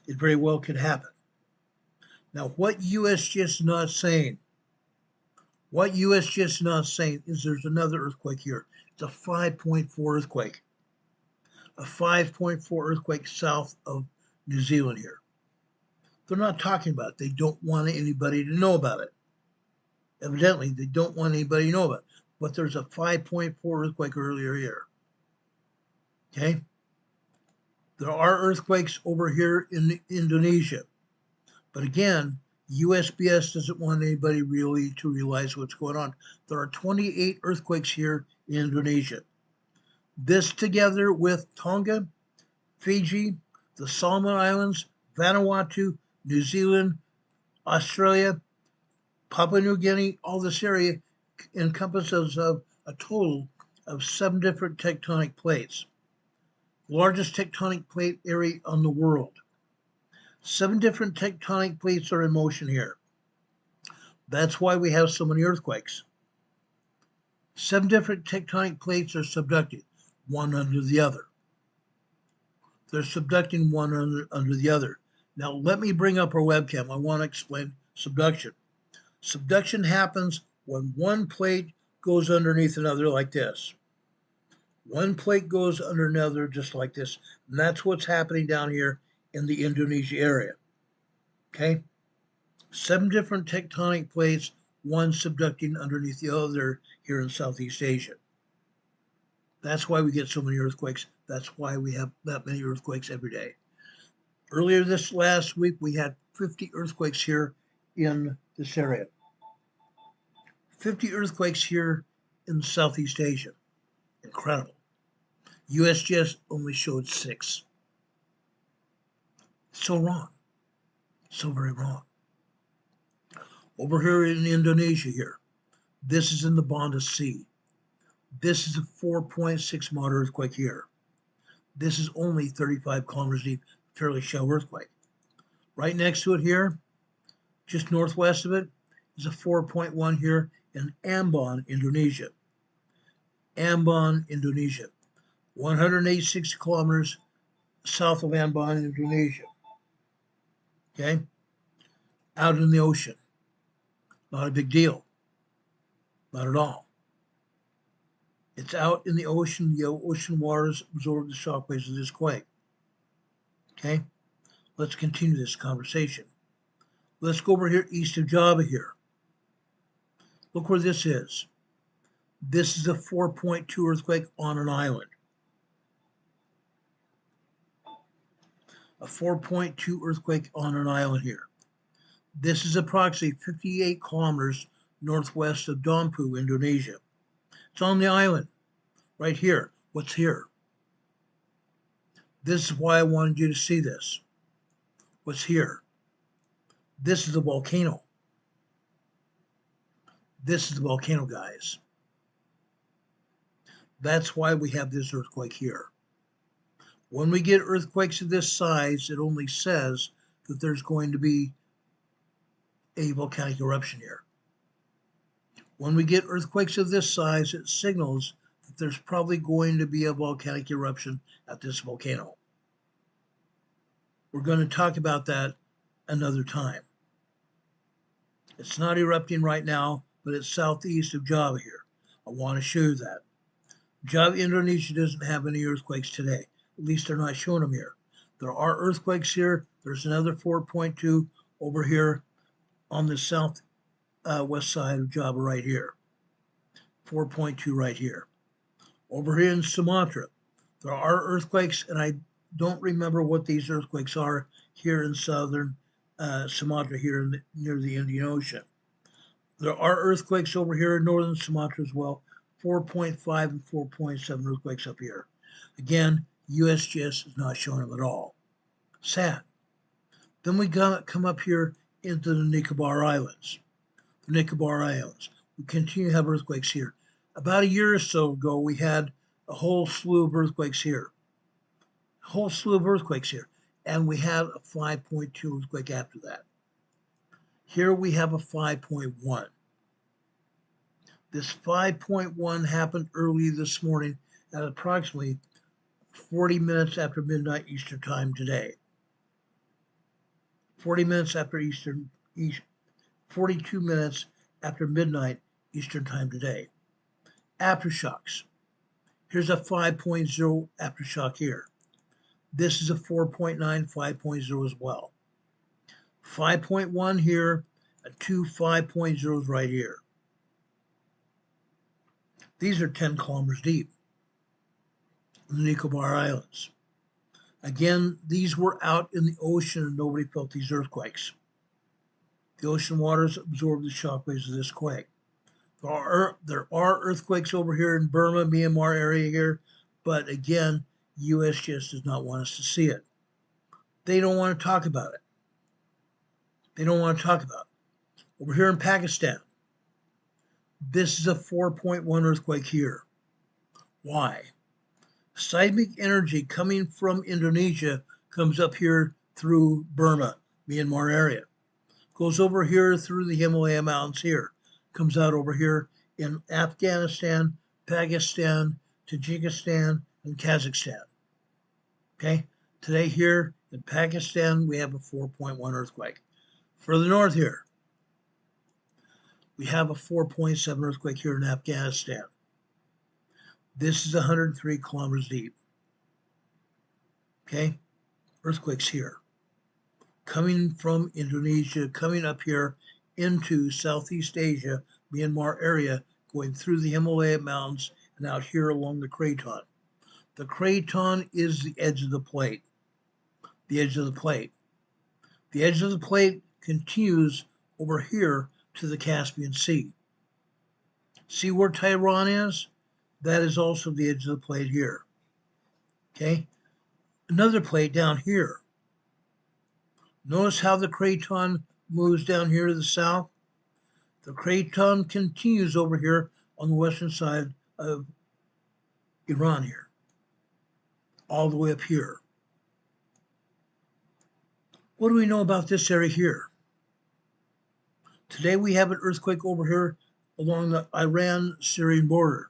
It very well could happen. Now, what USGS is not saying, is there's another earthquake here. It's a 5.4 earthquake. A 5.4 earthquake south of New Zealand here. They're not talking about it. They don't want anybody to know about it. Evidently, they don't want anybody to know about it. But there's a 5.4 earthquake earlier here. Okay? There are earthquakes over here in Indonesia. But again, USGS doesn't want anybody really to realize what's going on. There are 28 earthquakes here in Indonesia. This together with Tonga, Fiji, the Solomon Islands, Vanuatu, New Zealand, Australia, Papua New Guinea, all this area encompasses a total of 7 different tectonic plates. Largest tectonic plate area on the world. 7 different tectonic plates are in motion here. That's why we have so many earthquakes. 7 different tectonic plates are subducting, one under the other. They're subducting one under the other. Now, let me bring up our webcam. I want to explain subduction. Subduction happens when one plate goes underneath another like this. One plate goes under another just like this. And that's what's happening down here in the Indonesia area. Okay? 7 different tectonic plates, one subducting underneath the other here in Southeast Asia. That's why we get so many earthquakes. That's why we have that many earthquakes every day. Earlier this last week, we had 50 earthquakes here in this area. 50 earthquakes here in Southeast Asia. Incredible. USGS only showed 6. So wrong. So very wrong. Over here in Indonesia here, This is in the Banda Sea. This is a 4.6 moderate earthquake here. This is only 35 kilometers deep, fairly shallow earthquake. Right next to it here, just northwest of it, is a 4.1 here in Ambon, Indonesia. Ambon, Indonesia. 186 kilometers south of Ambon, Indonesia. Okay? Out in the ocean. Not a big deal. Not at all. It's out in the ocean. The ocean waters absorb the shockwaves of this quake. Okay? Let's continue this conversation. Let's go over here east of Java here. Look where this is. This is a 4.2 earthquake on an island. A 4.2 earthquake on an island here. This is approximately 58 kilometers northwest of Dompu, Indonesia. It's on the island, right here. What's here? This is why I wanted you to see this. What's here? This is the volcano. This is the volcano, guys. That's why we have this earthquake here. When we get earthquakes of this size, it only says that there's going to be a volcanic eruption here. When we get earthquakes of this size, it signals that there's probably going to be a volcanic eruption at this volcano. We're going to talk about that another time. It's not erupting right now, but it's southeast of Java here. I want to show you that. Java, Indonesia doesn't have any earthquakes today. At least they're not showing them here. There are earthquakes here. There's another 4.2 over here on the south west side of Java right here. 4.2 right here. Over here in Sumatra, there are earthquakes, and I don't remember what these earthquakes are here in southern Sumatra, here near the Indian Ocean. There are earthquakes over here in northern Sumatra as well, 4.5 and 4.7 earthquakes up here. Again, USGS is not showing them at all. Sad. Then we come up here into the Nicobar Islands. The Nicobar Islands. We continue to have earthquakes here. About a year or so ago, we had a whole slew of earthquakes here. A whole slew of earthquakes here. And we had a 5.2 earthquake after that. Here we have a 5.1. This 5.1 happened early this morning at approximately 40 minutes after midnight Eastern time today. 40 minutes after 42 minutes after midnight Eastern time today. Aftershocks. Here's a 5.0 aftershock here. This is a 4.9, 5.0 as well. 5.1 here, and two 5.0s right here. These are 10 kilometers deep in the Nicobar Islands. Again, these were out in the ocean and nobody felt these earthquakes. The ocean waters absorbed the shockwaves of this quake. There are earthquakes over here in Burma, Myanmar area here, but again, USGS does not want us to see it. They don't want to talk about it. They don't want to talk about it. Over here in Pakistan, this is a 4.1 earthquake here. Why? Seismic energy coming from Indonesia comes up here through Burma, Myanmar area. Goes over here through the Himalaya mountains here. Comes out over here in Afghanistan, Pakistan, Tajikistan, and Kazakhstan. Okay? Today here in Pakistan, we have a 4.1 earthquake. Further north here, we have a 4.7 earthquake here in Afghanistan. This is 103 kilometers deep. Okay? Earthquakes here. Coming from Indonesia, coming up here into Southeast Asia, Myanmar area, going through the Himalaya mountains and out here along the Craton. The Craton is the edge of the plate. The edge of the plate. The edge of the plate continues over here to the Caspian Sea. See where Tehran is? That is also the edge of the plate here. Okay? Another plate down here. Notice how the Craton moves down here to the south? The craton continues over here on the western side of Iran here, all the way up here. What do we know about this area here? Today we have an earthquake over here along the Iran-Syrian border.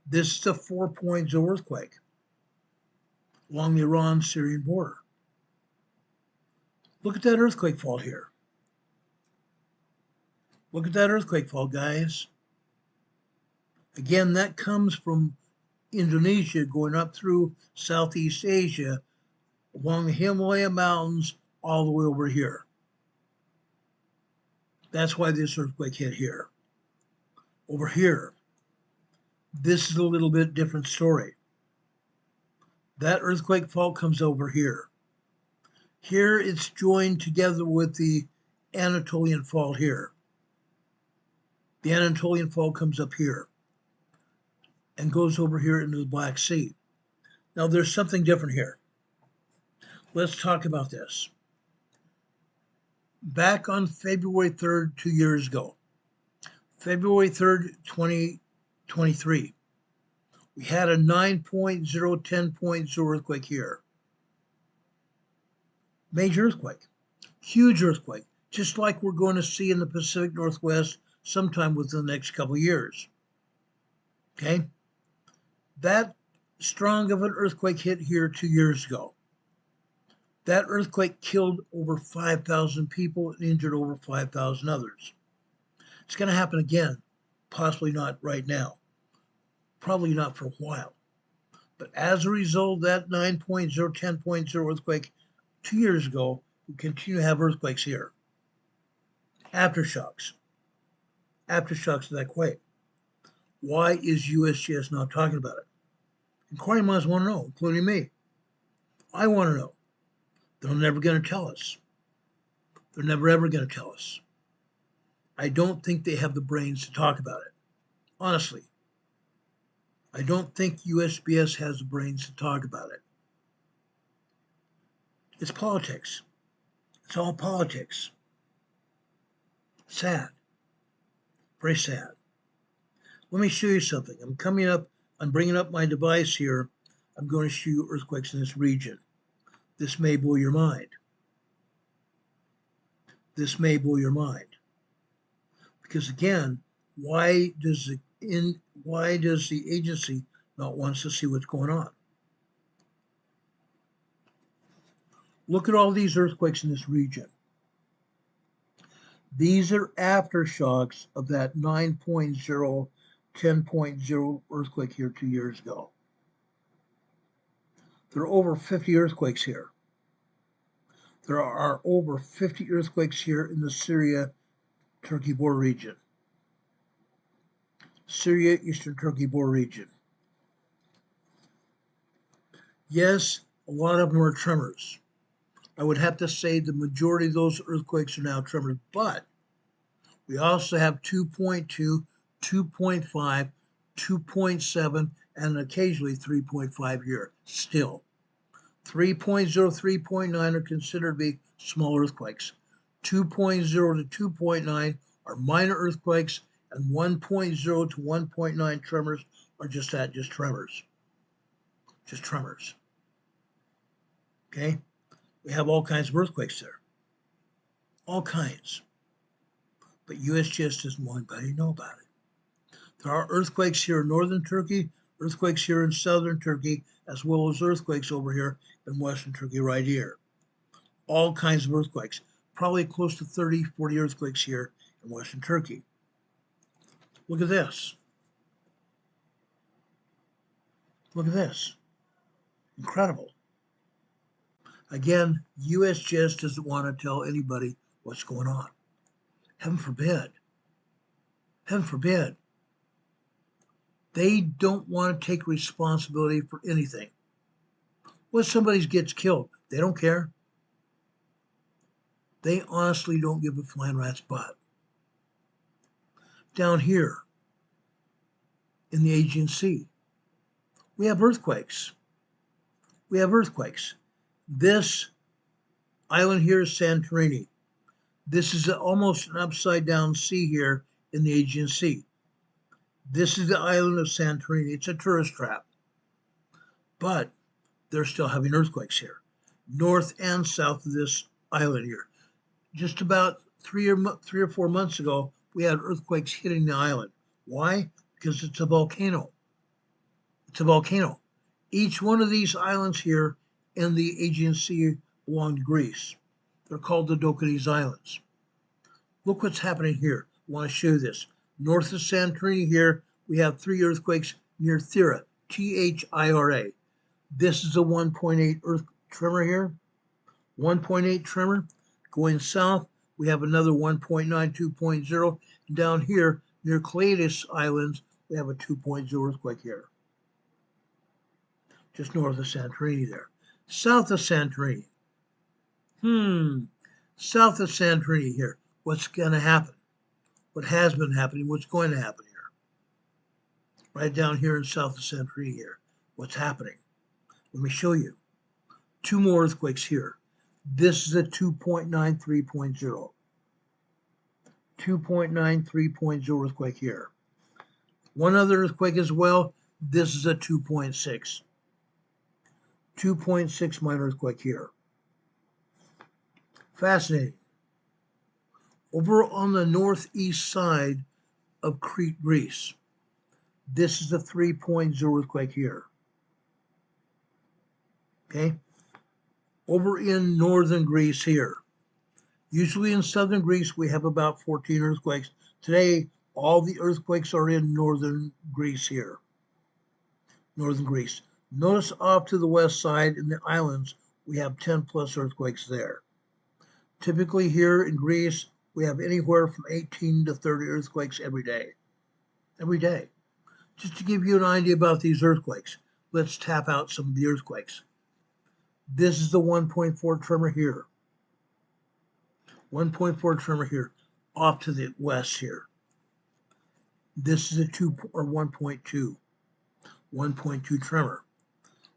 This is a 4.0 earthquake along the Iran-Syrian border. Look at that earthquake fault here. Look at that earthquake fault, guys. Again, that comes from Indonesia going up through Southeast Asia along the Himalaya Mountains all the way over here. That's why this earthquake hit here. Over here, this is a little bit different story. That earthquake fault comes over here. Here it's joined together with the Anatolian fault here. The Anatolian fault comes up here and goes over here into the Black Sea. Now there's something different here. Let's talk about this. Back on February 3rd, 2 years ago, February 3rd, 2023, we had a 9.0, 10.0 earthquake here. Major earthquake, huge earthquake, just like we're going to see in the Pacific Northwest sometime within the next couple of years. Okay? That strong of an earthquake hit here 2 years ago. That earthquake killed over 5,000 people and injured over 5,000 others. It's going to happen again, possibly not right now, probably not for a while. But as a result of that 9.0, 10.0 earthquake 2 years ago, we continue to have earthquakes here. Aftershocks. Aftershocks of that quake. Why is USGS not talking about it? Inquiry minds want to know, including me. I want to know. They're never going to tell us. They're never ever going to tell us. I don't think they have the brains to talk about it. Honestly. I don't think USGS has the brains to talk about it. It's politics. It's all politics. Sad. Very sad. Let me show you something. I'm bringing up my device here. I'm going to show you earthquakes in this region. This may blow your mind. This may blow your mind. Because again, why does the agency not want us to see what's going on? Look at all these earthquakes in this region. These are aftershocks of that 9.0, 10.0 earthquake here 2 years ago. There are over 50 earthquakes here. There are over 50 earthquakes here in the Syria-Turkey border region. Syria, Eastern Turkey border region. Yes, a lot of them are tremors. I would have to say the majority of those earthquakes are now tremors, but we also have 2.2, 2.5, 2.7, and occasionally 3.5 here still. 3.0, 3.9 are considered to be small earthquakes. 2.0 to 2.9 are minor earthquakes, and 1.0 to 1.9 tremors are just that, just tremors. Just tremors. Okay? We have all kinds of earthquakes there. All kinds. But USGS doesn't want anybody to know about it. There are earthquakes here in northern Turkey, earthquakes here in southern Turkey, as well as earthquakes over here in western Turkey right here. All kinds of earthquakes. Probably close to 30, 40 earthquakes here in western Turkey. Look at this. Look at this. Incredible. Again, USGS doesn't want to tell anybody what's going on. Heaven forbid. Heaven forbid. They don't want to take responsibility for anything. What if somebody gets killed? They don't care. They honestly don't give a flying rat's butt. Down here in the Aegean Sea, we have earthquakes. We have earthquakes. This island here is Santorini. This is almost an upside down C here in the Aegean Sea. This is the island of Santorini. It's a tourist trap. But they're still having earthquakes here, north and south of this island here. Just about 3 or 4 months ago, we had earthquakes hitting the island. Why? Because it's a volcano. It's a volcano. Each one of these islands here in the Aegean Sea along Greece, they're called the Dokkanese Islands. Look what's happening here. I want to show you this. North of Santorini here, we have 3 earthquakes near Thira, Thira. This is a 1.8 earth tremor here, 1.8 tremor. Going south, we have another 1.9, 2.0. And down here near Cleiades Islands, we have a 2.0 earthquake here. Just north of Santorini there. South of Santorini. South of Santorini here. What's going to happen? What has been happening? What's going to happen here? Right down here in south of Santorini here. What's happening? Let me show you. 2 more earthquakes here. This is a 2.93.0. 2.93.0 earthquake here. One other earthquake as well. This is a 2.6. 2.6 minor earthquake here. Fascinating. Over on the northeast side of Crete, Greece, this is a 3.0 earthquake here. Okay? Over in northern Greece here. Usually in southern Greece, we have about 14 earthquakes. Today, all the earthquakes are in northern Greece here. Northern Greece. Notice off to the west side in the islands, we have 10 plus earthquakes there. Typically here in Greece, we have anywhere from 18 to 30 earthquakes every day. Every day. Just to give you an idea about these earthquakes, let's tap out some of the earthquakes. This is the 1.4 tremor here. 1.4 tremor here, off to the west here. This is a 2 or 1.2. 1.2 tremor.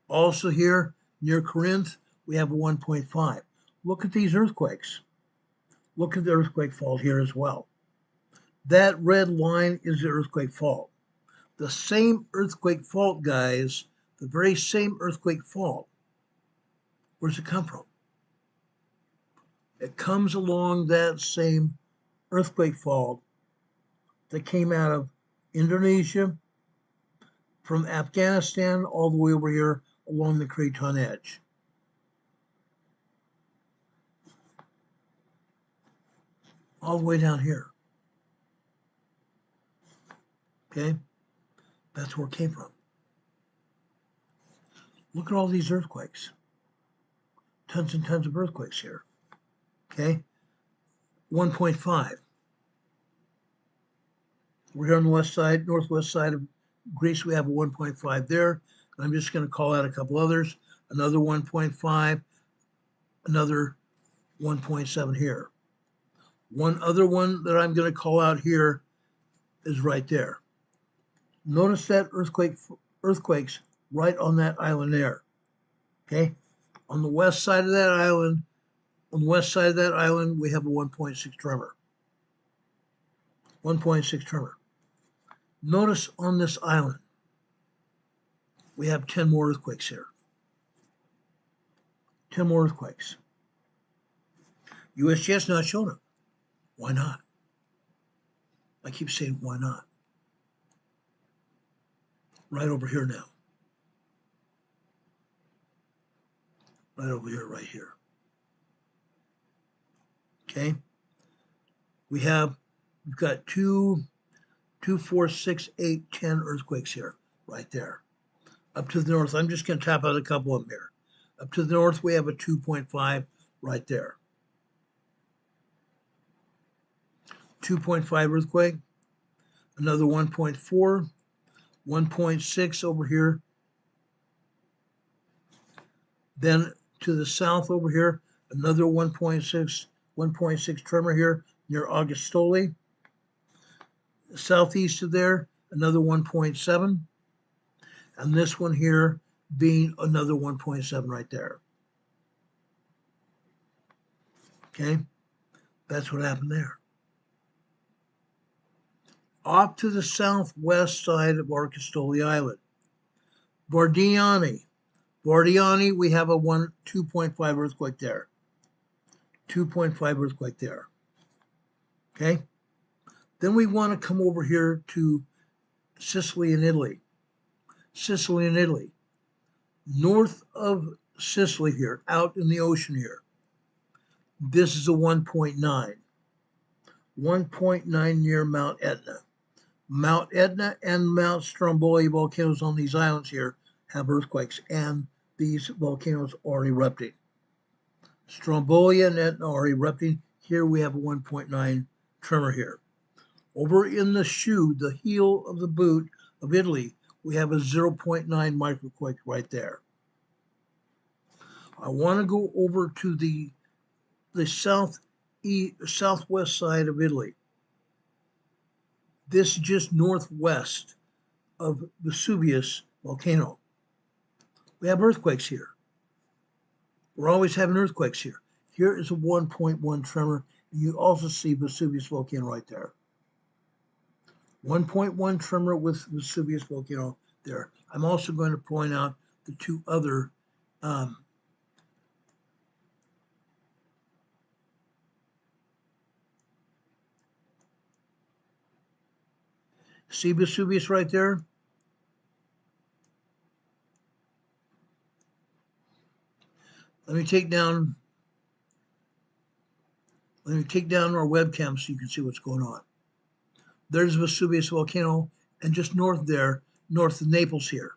Also here, near Corinth, we have a 1.5. Look at these earthquakes. Look at the earthquake fault here as well. That red line is the earthquake fault. The same earthquake fault, guys, the very same earthquake fault. Where's it come from? It comes along that same earthquake fault that came out of Indonesia, from Afghanistan all the way over here along the Creighton edge. All the way down here. Okay? That's where it came from. Look at all these earthquakes. Tons and tons of earthquakes here. Okay? 1.5. We're here on the west side, northwest side of Greece. We have a 1.5 there. I'm just going to call out a couple others. Another 1.5. Another 1.7 here. One other one that I'm going to call out here is right there. Notice that earthquakes right on that island there. Okay? On the west side of that island, we have a 1.6 tremor. 1.6 tremor. Notice on this island, we have 10 more earthquakes here. 10 more earthquakes. USGS not showing them. Why not? I keep saying, why not? Right over here now. Right over here, right here. Okay? We've got 2, 4, 6, 8, 10 earthquakes here, right there. Up to the north, I'm just going to tap out a couple of them here. Up to the north, we have a 2.5 right there. 2.5 earthquake, another 1.4, 1.6 over here. Then to the south over here, another 1.6 tremor here near Augustole. Southeast of there, another 1.7. And this one here being another 1.7 right there. Okay? That's what happened there. Off to the southwest side of Arcastoli Island. Vardiani, we have a 2.5 earthquake there. 2.5 earthquake there. Okay? Then we want to come over here to Sicily and Italy. Sicily and Italy. North of Sicily here, out in the ocean here. This is a 1.9. 1.9 near Mount Etna. Mount Etna and Mount Stromboli volcanoes on these islands here have earthquakes, and these volcanoes are erupting. Stromboli and Etna are erupting. Here we have a 1.9 tremor here. Over in the shoe, the heel of the boot of Italy, we have a 0.9 microquake right there. I want to go over to the southwest side of Italy. This is just northwest of Vesuvius volcano. We have earthquakes here. We're always having earthquakes here. Here is a 1.1 tremor. You also see Vesuvius volcano right there. 1.1 tremor with Vesuvius volcano there. I'm also going to point out the two other see Vesuvius right there? Let me take down our webcam so you can see what's going on. There's Vesuvius volcano, and just north there, north of Naples here.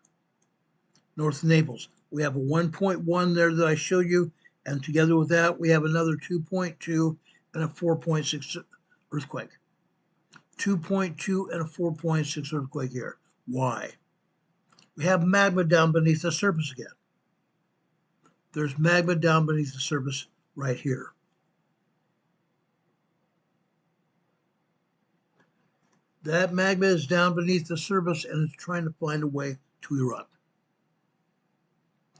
North of Naples. We have a 1.1 there that I showed you, and together with that, we have another 2.2 and a 4.6 earthquake. 2.2 and a 4.6 earthquake here. Why? We have magma down beneath the surface again. There's magma down beneath the surface right here. That magma is down beneath the surface and it's trying to find a way to erupt.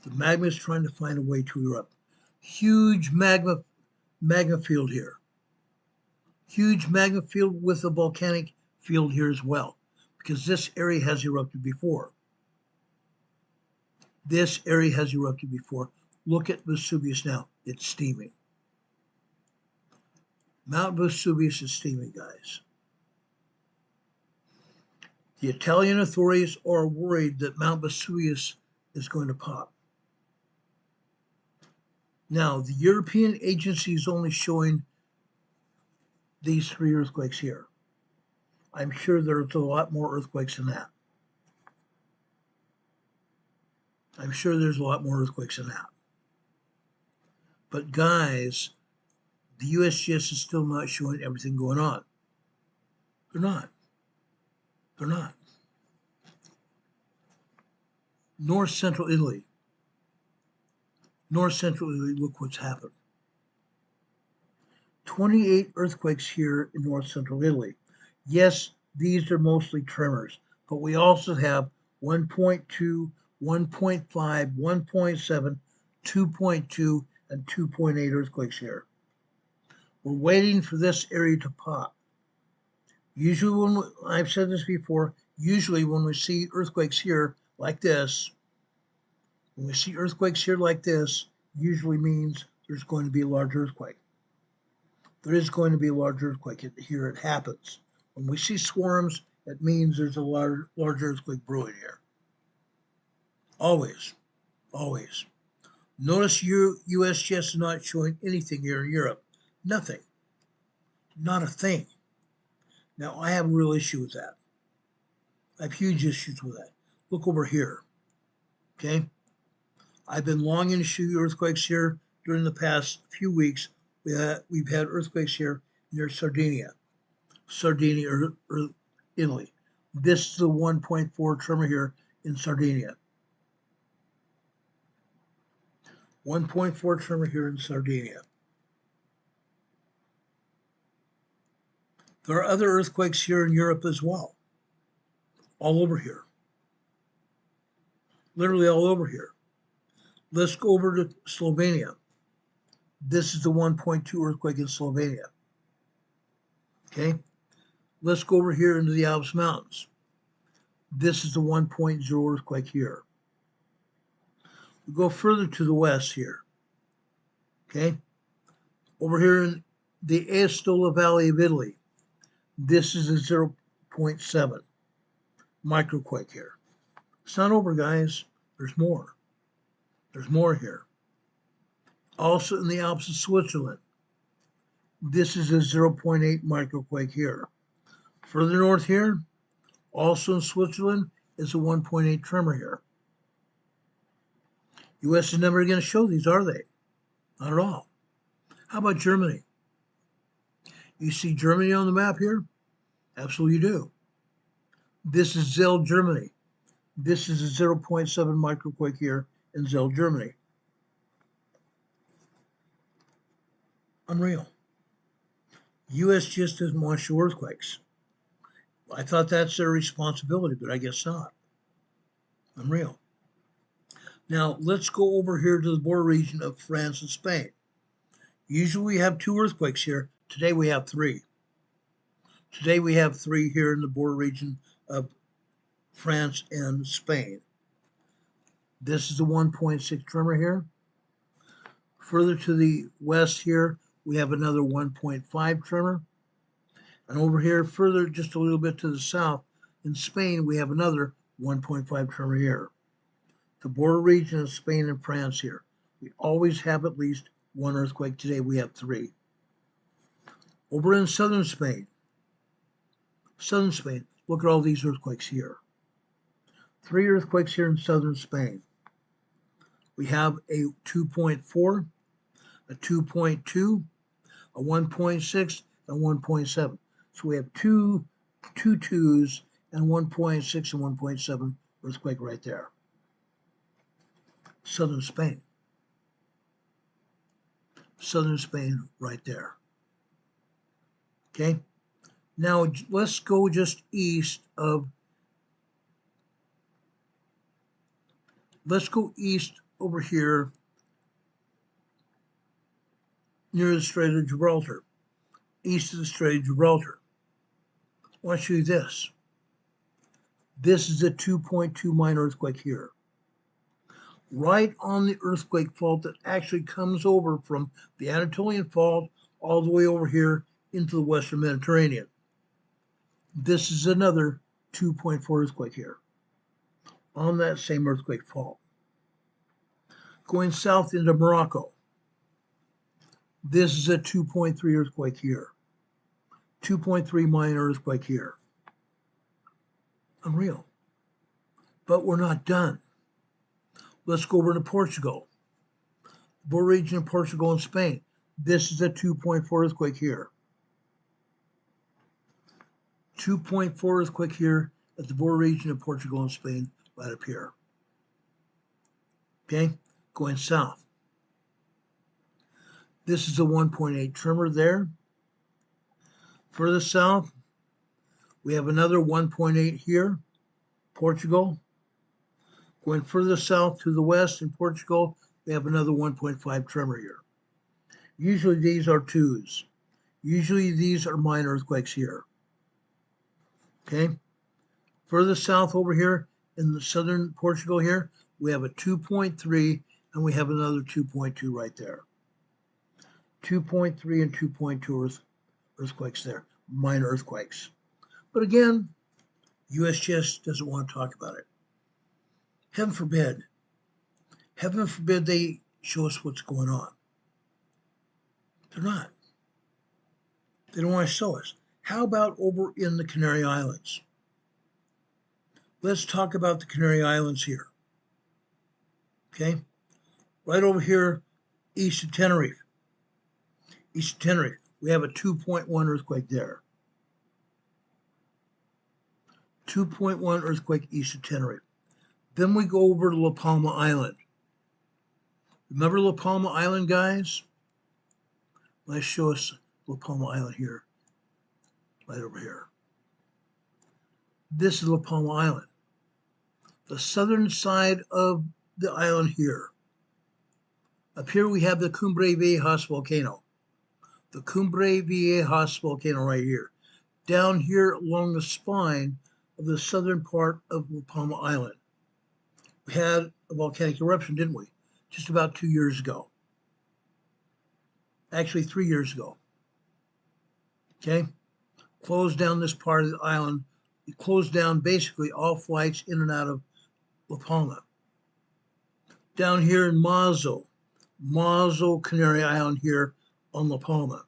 The magma is trying to find a way to erupt. Huge magma field here. Huge magma field with a volcanic field here as well, because this area has erupted before. This area has erupted before. Look at Vesuvius now. It's steaming. Mount Vesuvius is steaming, guys. The Italian authorities are worried that Mount Vesuvius is going to pop. Now, the European agency is only showing these 3 earthquakes here. I'm sure there's a lot more earthquakes than that. I'm sure there's a lot more earthquakes than that. But guys, the USGS is still not showing everything going on. They're not. They're not. North Central Italy. North Central Italy, look what's happened. 28 earthquakes here in North Central Italy. Yes, these are mostly tremors, but we also have 1.2, 1.5, 1.7, 2.2, and 2.8 earthquakes here. We're waiting for this area to pop. Usually, I've said this before, usually when we see earthquakes here like this, usually means there's going to be a large earthquake. There is going to be a large earthquake. Here it happens. When we see swarms, it means there's a large earthquake brewing here. Always. Always. Notice USGS is not showing anything here in Europe. Nothing. Not a thing. Now, I have a real issue with that. I have huge issues with that. Look over here. Okay? I've been longing to show you earthquakes here during the past few weeks. We've had earthquakes here near Sardinia, or Italy. This is the 1.4 tremor here in Sardinia. 1.4 tremor here in Sardinia. There are other earthquakes here in Europe as well. All over here. Literally all over here. Let's go over to Slovenia. This is the 1.2 earthquake in Slovenia. Okay, let's go over here into the Alps Mountains. This is the 1.0 earthquake here. We go further to the west here. Okay, over here in the Aostola Valley of Italy, this is a 0.7 microquake here. It's not over, guys. There's more. There's more here. Also in the Alps of Switzerland, this is a 0.8 microquake here. Further north here, also in Switzerland, is a 1.8 tremor here. U.S. is never going to show these, are they? Not at all. How about Germany? You see Germany on the map here? Absolutely you do. This is Zell, Germany. This is a 0.7 microquake here in Zell, Germany. Unreal. U.S. just doesn't want to show earthquakes. I thought that's their responsibility, but I guess not. Unreal. Now, let's go over here to the border region of France and Spain. Usually we have 2 earthquakes here. Today we have 3. Today we have 3 here in the border region of France and Spain. This is the 1.6 tremor here. Further to the west here, we have another 1.5 tremor. And over here, further just a little bit to the south, in Spain, we have another 1.5 tremor here. The border region of Spain and France here. We always have at least 1 earthquake. Today we have 3. Over in southern Spain, look at all these earthquakes here. 3 earthquakes here in southern Spain. We have a 2.4, a 2.2, a 1.6, and 1.7. So we have two 2s and 1.6 and 1.7 earthquake right there. Southern Spain. Southern Spain right there. Okay. Now let's go just east of, let's go east over here near the Strait of Gibraltar, east of the Strait of Gibraltar. I want to show you this. This is a 2.2 minor earthquake here. Right on the earthquake fault that actually comes over from the Anatolian Fault all the way over here into the Western Mediterranean. This is another 2.4 earthquake here on that same earthquake fault. Going south into Morocco, this is a 2.3 earthquake here. 2.3 minor earthquake here. Unreal. But we're not done. Let's go over to Portugal. The border region of Portugal and Spain. This is a 2.4 earthquake here. 2.4 earthquake here at the border region of Portugal and Spain, right up here. Okay, going south. This is a 1.8 tremor there. Further south, we have another 1.8 here, Portugal. Going further south to the west in Portugal, we have another 1.5 tremor here. Usually these are 2s. Usually these are minor earthquakes here. Okay. Further south over here in the southern Portugal here, we have a 2.3 and we have another 2.2 right there. 2.3 and 2.2 earthquakes there, minor earthquakes. But again, USGS doesn't want to talk about it. Heaven forbid they show us what's going on. They're not. They don't want to show us. How about over in the Canary Islands? Let's talk about the Canary Islands here. Okay? Right over here, east of Tenerife. East of Tenerife, we have a 2.1 earthquake there. 2.1 earthquake east of Tenerife. Then we go over to La Palma Island. Remember La Palma Island, guys? Let's show us La Palma Island here. Right over here. This is La Palma Island. The southern side of the island here. Up here we have the Cumbre Viejas volcano. The Cumbre Viejas volcano right here. down here along the spine of the southern part of La Palma Island. We had a volcanic eruption, didn't we? Just about 2 years ago. Actually, 3 years ago. Okay? Closed down this part of the island. It closed down basically all flights in and out of La Palma. Down here in Mazo, Canary Island here on La Palma.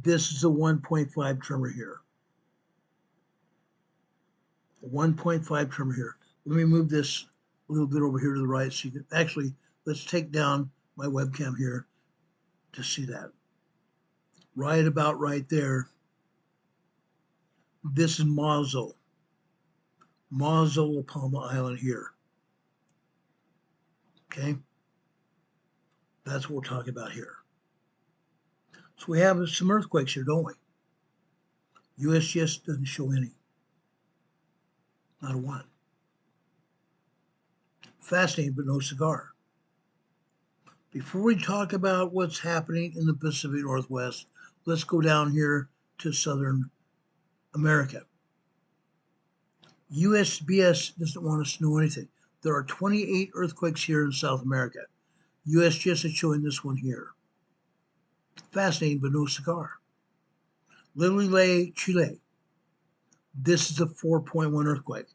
This is a 1.5 tremor here. A 1.5 tremor here. Let me move this a little bit over here to the right so you can actually, let's take down my webcam here to see that. Right about right there. This is Mazo, La Palma Island here. Okay? That's what we're talking about here. So we have some earthquakes here, don't we? USGS doesn't show any. Not a one. Fascinating, but no cigar. Before we talk about what's happening in the Pacific Northwest, let's go down here to Southern America. USGS doesn't want us to know anything. There are 28 earthquakes here in South America. USGS is showing this one here. Fascinating, but no cigar. Lille, Chile. This is a 4.1 earthquake.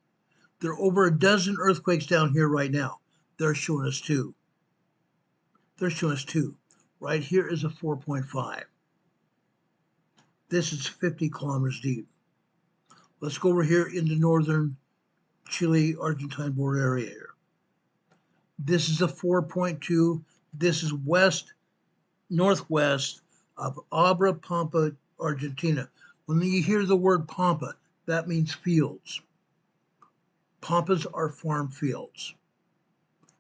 There are over a dozen earthquakes down here right now. They're showing us two. Right here is a 4.5. This is 50 kilometers deep. Let's go over here into northern Chile, Argentine border area here. This is a 4.2. This is northwest of Abra Pampa, Argentina. When you hear the word Pampa, that means fields. Pampas are farm fields.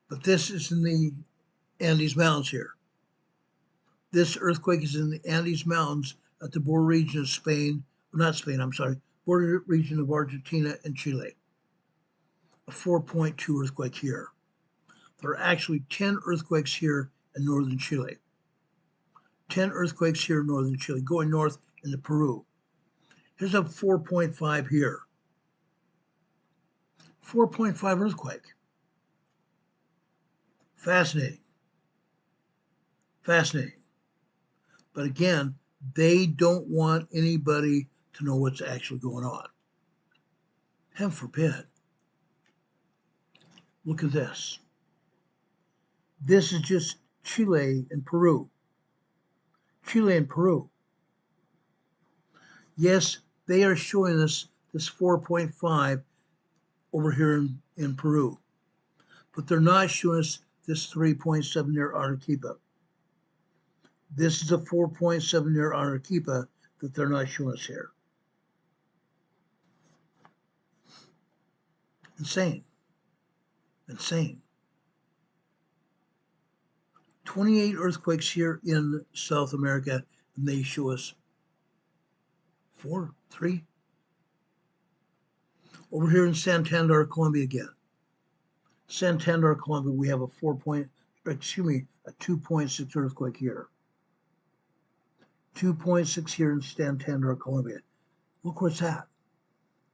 But this is in the Andes Mountains here. This earthquake is in the Andes Mountains at the border region of border region of Argentina and Chile. A 4.2 earthquake here. There are actually 10 earthquakes here in northern Chile. 10 earthquakes here in northern Chile, going north into Peru. Here's a 4.5 here. 4.5 earthquake. Fascinating. But again, they don't want anybody to know what's actually going on. Heaven forbid. Look at this. This is just Chile and Peru. Yes, they are showing us this 4.5 over here in Peru, but they're not showing us this 3.7 near Arequipa. This is a 4.7 near Arequipa that they're not showing us here. Insane. 28 earthquakes here in South America, and they show us 3. Over here in Santander, Colombia again. Santander, Colombia, we have a 2.6 earthquake here. 2.6 here in Santander, Colombia. Look where it's at.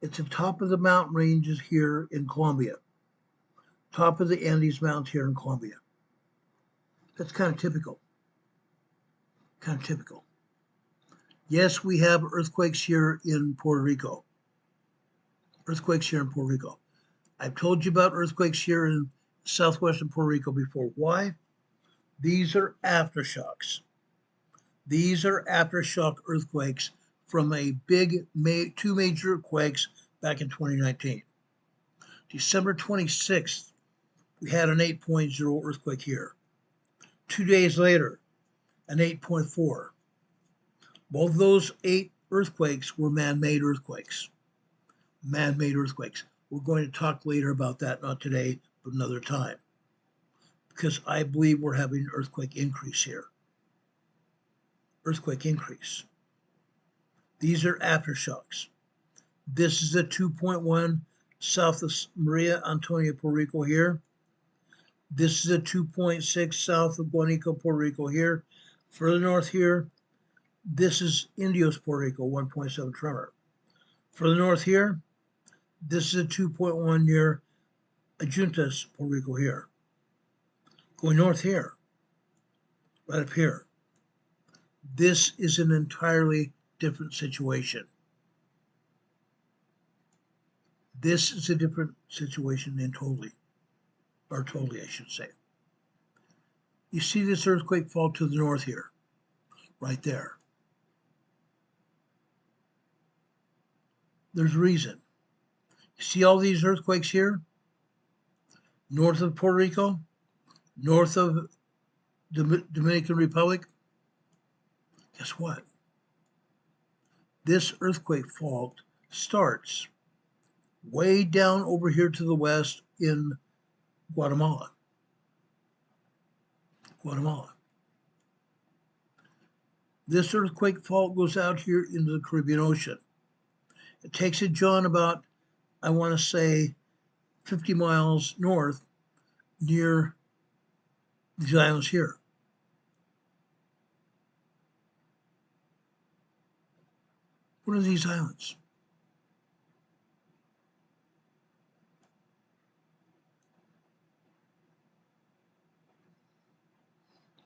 It's the top of the mountain ranges here in Colombia. Top of the Andes Mountains here in Colombia. That's kind of typical. Yes, we have earthquakes here in Puerto Rico. I've told you about earthquakes here in southwestern Puerto Rico before. Why? These are aftershocks. These are aftershock earthquakes from a big, 2 major quakes back in 2019. December 26th, we had an 8.0 earthquake here. 2 days later, an 8.4. Both those 8 earthquakes were man-made earthquakes. We're going to talk later about that, not today, but another time. Because I believe we're having an earthquake increase here. These are aftershocks. This is a 2.1 south of Maria Antonia, Puerto Rico here. This is a 2.6 south of Guanico, Puerto Rico here. Further north here, This is Indios, Puerto Rico, 1.7 tremor. Further north here, this is a 2.1 near Adjuntas, Puerto Rico here. Going north here, right up here. This is an entirely different situation. This is a different situation totally I should say. You see this earthquake fault to the north here, right there. There's a reason. You see all these earthquakes here? North of Puerto Rico, north of the Dominican Republic. Guess what? This earthquake fault starts way down over here to the west in Guatemala. This earthquake fault goes out here into the Caribbean Ocean. It takes it, John, about, I want to say, 50 miles north near these islands here. What are these islands?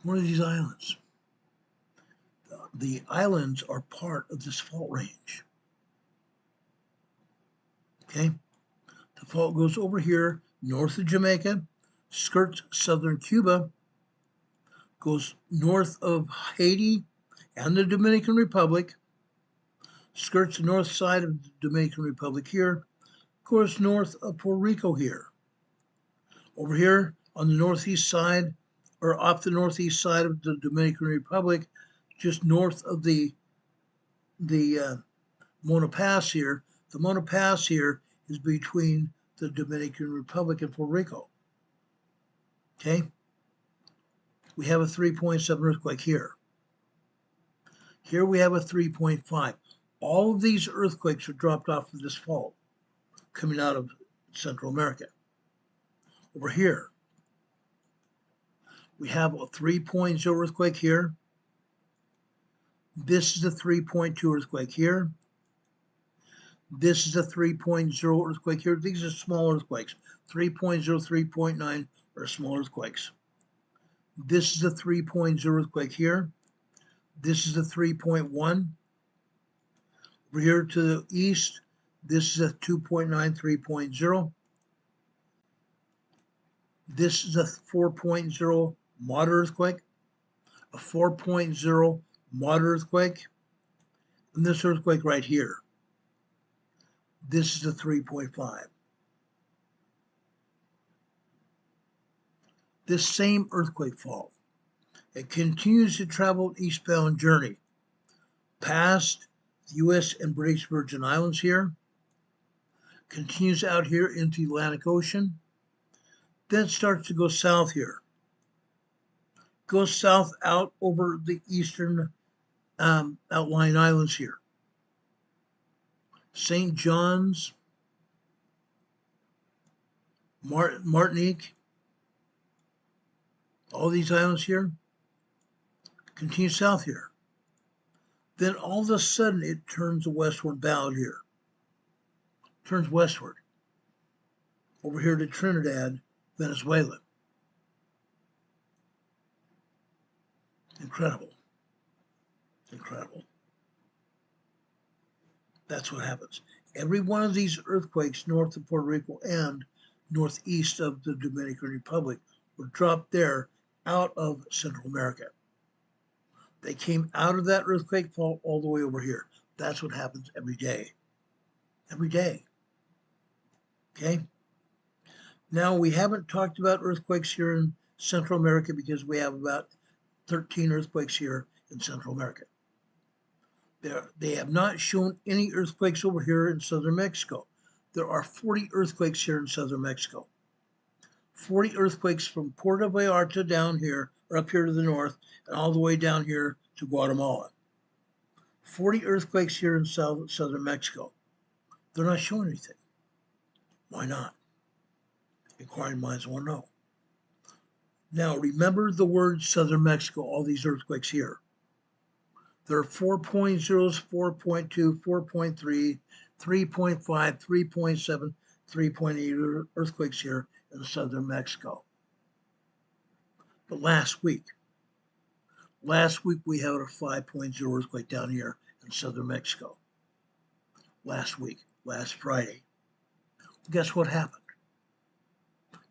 What are these islands? The islands are part of this fault range. Okay? The fault goes over here, north of Jamaica, skirts southern Cuba, goes north of Haiti and the Dominican Republic, skirts the north side of the Dominican Republic here, goes north of Puerto Rico here. Over here on the northeast side, or off the northeast side of the Dominican Republic, just north of the Mona Pass here. The Mona Pass here is between the Dominican Republic and Puerto Rico. Okay? We have a 3.7 earthquake here. Here we have a 3.5. All of these earthquakes are dropped off of this fault coming out of Central America. Over here, we have a 3.0 earthquake here. This is a 3.2 earthquake here. This is a 3.0 earthquake here. These are small earthquakes. 3.0, 3.9 are small earthquakes. This is a 3.0 earthquake here. This is a 3.1. Over here to the east, this is a 2.9, 3.0. This is a 4.0 moderate earthquake, a 4.0 moderate earthquake, and this earthquake right here. This is a 3.5. This same earthquake fault, it continues to travel an eastbound journey past the U.S. and British Virgin Islands here, continues out here into the Atlantic Ocean, then starts to go south here. Goes south out over the eastern outlying islands here. St. John's, Martinique, all these islands here, continue south here. Then all of a sudden it turns westward bound here. Turns westward. Over here to Trinidad, Venezuela. Incredible. Incredible. That's what happens. Every one of these earthquakes north of Puerto Rico and northeast of the Dominican Republic were dropped there out of Central America. They came out of that earthquake fault all the way over here. That's what happens every day. Every day. Okay? Now, we haven't talked about earthquakes here in Central America because we have about 13 earthquakes here in Central America. They have not shown any earthquakes over here in southern Mexico. There are 40 earthquakes here in southern Mexico. 40 earthquakes from Puerto Vallarta down here, or up here to the north, and all the way down here to Guatemala. 40 earthquakes here in southern Mexico. They're not showing anything. Why not? Inquiring minds want to know. Now, remember the word southern Mexico, all these earthquakes here. There are 4.0s, 4.2, 4.3, 3.5, 3.7, 3.8 earthquakes here in southern Mexico. But last week we had a 5.0 earthquake down here in southern Mexico. Last Friday. Guess what happened?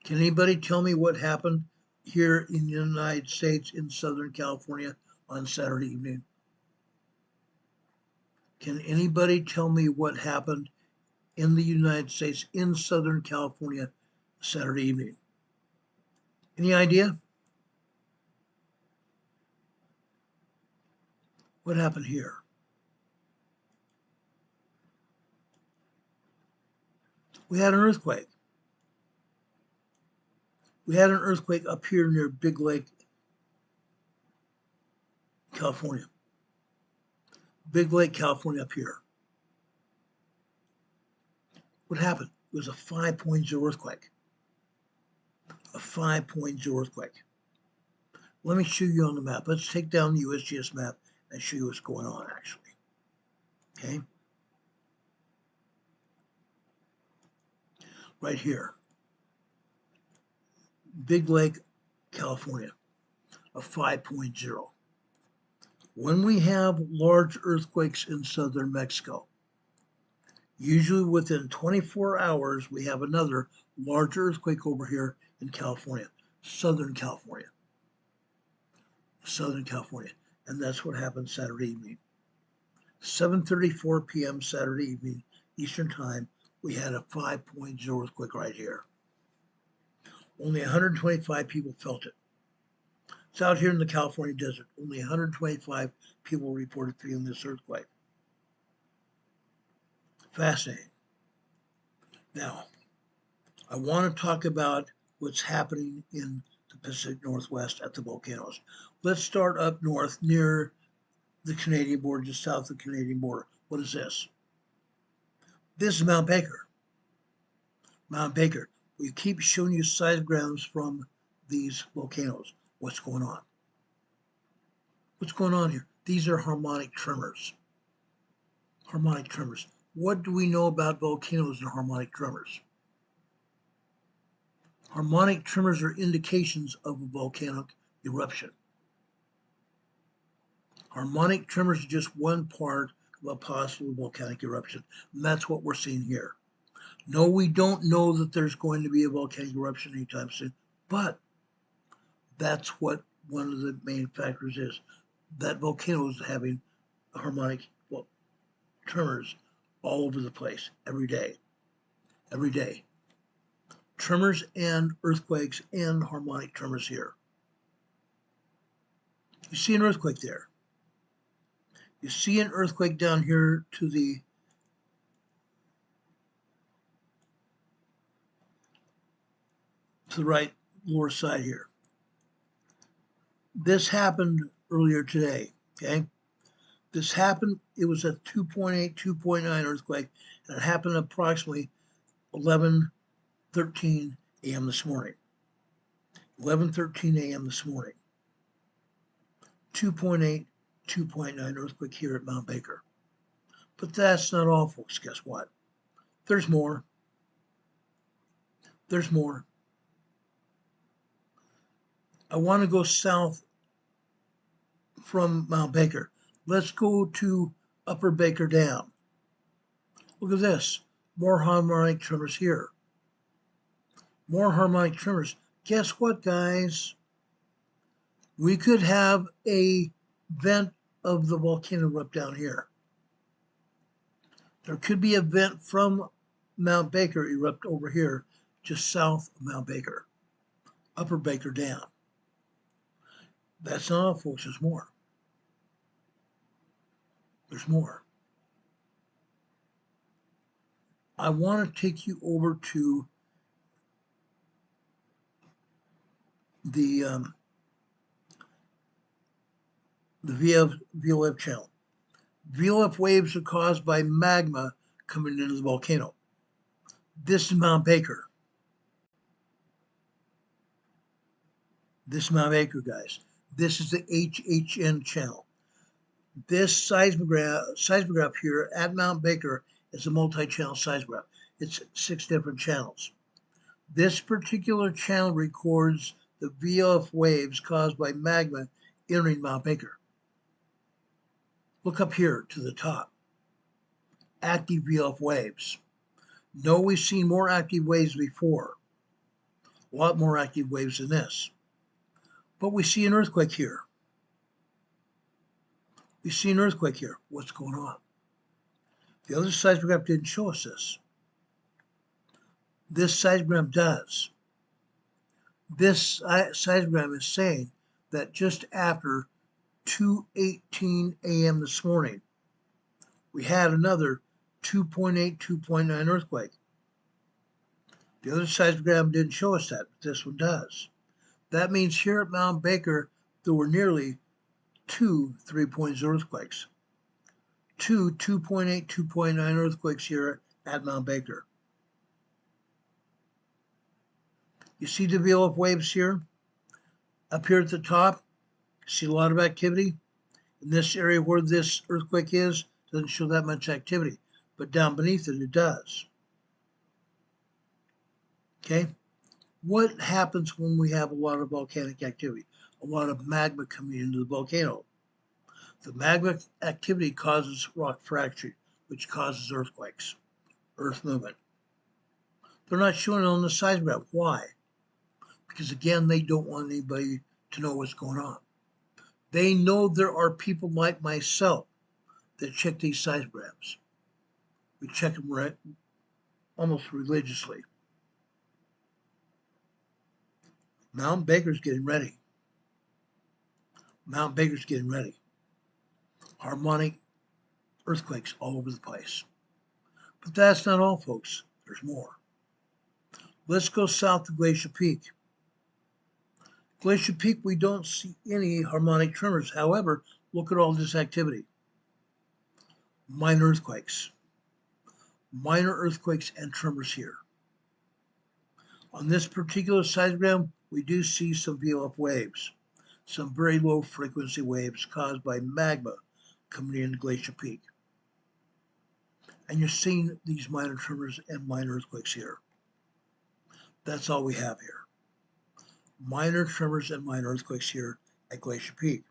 Can anybody tell me what happened here in the United States in Southern California on Saturday evening? Can anybody tell me what happened in the United States in Southern California Saturday evening? Any idea? What happened here? We had an earthquake. We had an earthquake up here near Big Lake, California. Big Lake, California up here. What happened? It was a 5.0 earthquake. A 5.0 earthquake. Let me show you on the map. Let's take down the USGS map and show you what's going on actually. Okay? Right here. Big Lake, California, a 5.0. When we have large earthquakes in southern Mexico, usually within 24 hours, we have another large earthquake over here in California, Southern California. Southern California. And that's what happened Saturday evening. 7:34 p.m. Saturday evening, Eastern Time, we had a 5.0 earthquake right here. Only 125 people felt it. It's out here in the California desert. Only 125 people reported feeling this earthquake. Fascinating. Now, I want to talk about what's happening in the Pacific Northwest at the volcanoes. Let's start up north near the Canadian border, just south of the Canadian border. What is this? This is Mount Baker. Mount Baker. We keep showing you seismograms from these volcanoes. What's going on? What's going on here? These are harmonic tremors. Harmonic tremors. What do we know about volcanoes and harmonic tremors? Harmonic tremors are indications of a volcanic eruption. Harmonic tremors are just one part of a possible volcanic eruption, and that's what we're seeing here. No, we don't know that there's going to be a volcanic eruption anytime soon, but that's what one of the main factors is. That volcano is having harmonic tremors all over the place, every day. Every day. Tremors and earthquakes and harmonic tremors here. You see an earthquake there. You see an earthquake down here to the right lower side here. This happened earlier today, okay? This happened, it was a 2.8, 2.9 earthquake, and it happened approximately 11:13 a.m. this morning. 11:13 a.m. this morning. 2.8, 2.9 earthquake here at Mount Baker. But that's not all, folks. Guess what? There's more. There's more. I want to go south from Mount Baker. Let's go to Upper Baker Dam. Look at this. More harmonic tremors here. More harmonic tremors. Guess what, guys? We could have a vent of the volcano erupt down here. There could be a vent from Mount Baker erupt over here, just south of Mount Baker. Upper Baker Dam. That's not all, folks. There's more. There's more. I want to take you over to the VLF channel. VLF waves are caused by magma coming into the volcano. This is Mount Baker. This is Mount Baker, guys. This is the HHN channel. This seismograph here at Mount Baker is a multi-channel seismograph. It's 6 different channels. This particular channel records the VOF waves caused by magma entering Mount Baker. Look up here to the top. Active VOF waves. No, we've seen more active waves before. A lot more active waves than this. But we see an earthquake here. We see an earthquake here. What's going on? The other seismograph didn't show us this. This seismograph does. This seismograph is saying that just after 2:18 a.m. this morning, we had another 2.8, 2.9 earthquake. The other seismograph didn't show us that, but this one does. That means here at Mount Baker, there were nearly 2 3.0 earthquakes. 2.8, 2.9 earthquakes here at Mount Baker. You see the VOF waves here? Up here at the top, you see a lot of activity. In this area where this earthquake is, doesn't show that much activity, but down beneath it, it does. Okay? What happens when we have a lot of volcanic activity? A lot of magma coming into the volcano. The magma activity causes rock fracturing, which causes earthquakes, earth movement. They're not showing it on the seismograph. Why? Because again, they don't want anybody to know what's going on. They know there are people like myself that check these seismographs. We check them almost religiously. Mount Baker's getting ready. Mount Baker's getting ready. Harmonic earthquakes all over the place. But that's not all, folks. There's more. Let's go south to Glacier Peak. Glacier Peak, we don't see any harmonic tremors. However, look at all this activity. Minor earthquakes. Minor earthquakes and tremors here. On this particular seismogram, we do see some VOF waves, some very low frequency waves caused by magma coming into Glacier Peak. And you're seeing these minor tremors and minor earthquakes here. That's all we have here. Minor tremors and minor earthquakes here at Glacier Peak.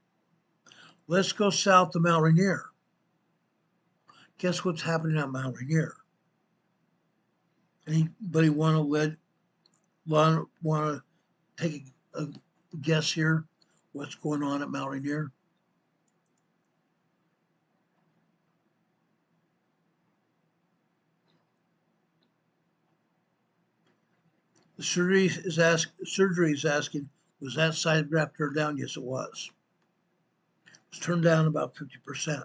Let's go south to Mount Rainier. Guess what's happening at Mount Rainier? Anybody want to take a guess here? What's going on at Mount Rainier? The surgery is asking, was that seismograph turned down? Yes, it was. It was turned down about 50%.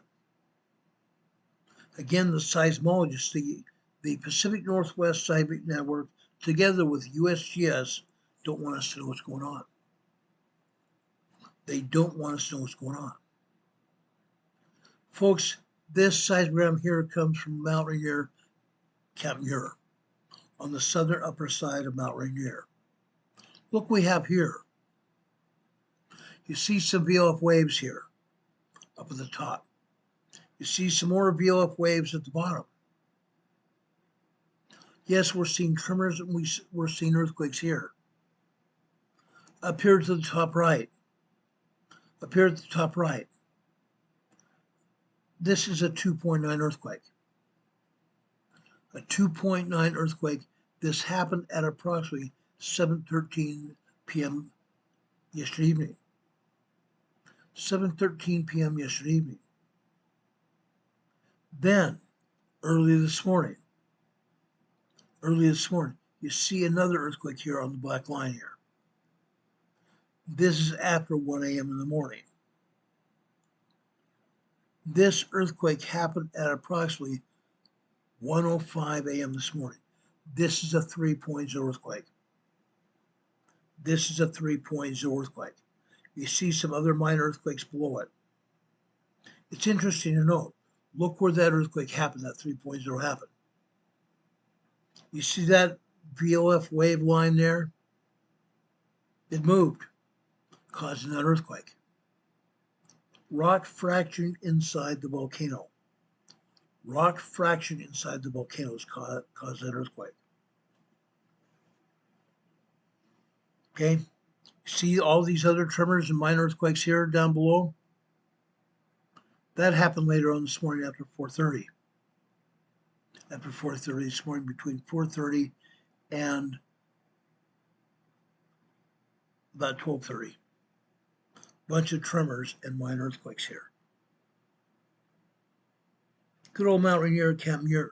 Again, the seismologists, the Pacific Northwest Seismic Network, together with USGS, don't want us to know what's going on. They don't want us to know what's going on. Folks, this seismogram here comes from Mount Rainier, Camp Muir, on the southern upper side of Mount Rainier. Look what we have here. You see some VOF waves here, up at the top. You see some more VOF waves at the bottom. Yes, we're seeing tremors and we're seeing earthquakes here. Up here to the top right. Up here at the top right. This is a 2.9 earthquake. A 2.9 earthquake. This happened at approximately 7:13 p.m. yesterday evening. 7:13 p.m. yesterday evening. Then, early this morning, you see another earthquake here on the black line here. This is after 1 a.m. in the morning. This earthquake happened at approximately 1:05 a.m. this morning. This is a 3.0 earthquake. This is a 3.0 earthquake. You see some other minor earthquakes below it. It's interesting to note. Look where that earthquake happened, that 3.0 happened. You see that VOF wave line there? It moved, causing that earthquake. rock fracturing inside the volcano. Rock fracturing inside the volcanoes caused that earthquake. Okay, see all these other tremors and minor earthquakes here down below? That happened later on this morning after 4:30. After 4:30 this morning, between 4:30 and about 12:30. Bunch of tremors and minor earthquakes here. Good old Mount Rainier, Camp Muir.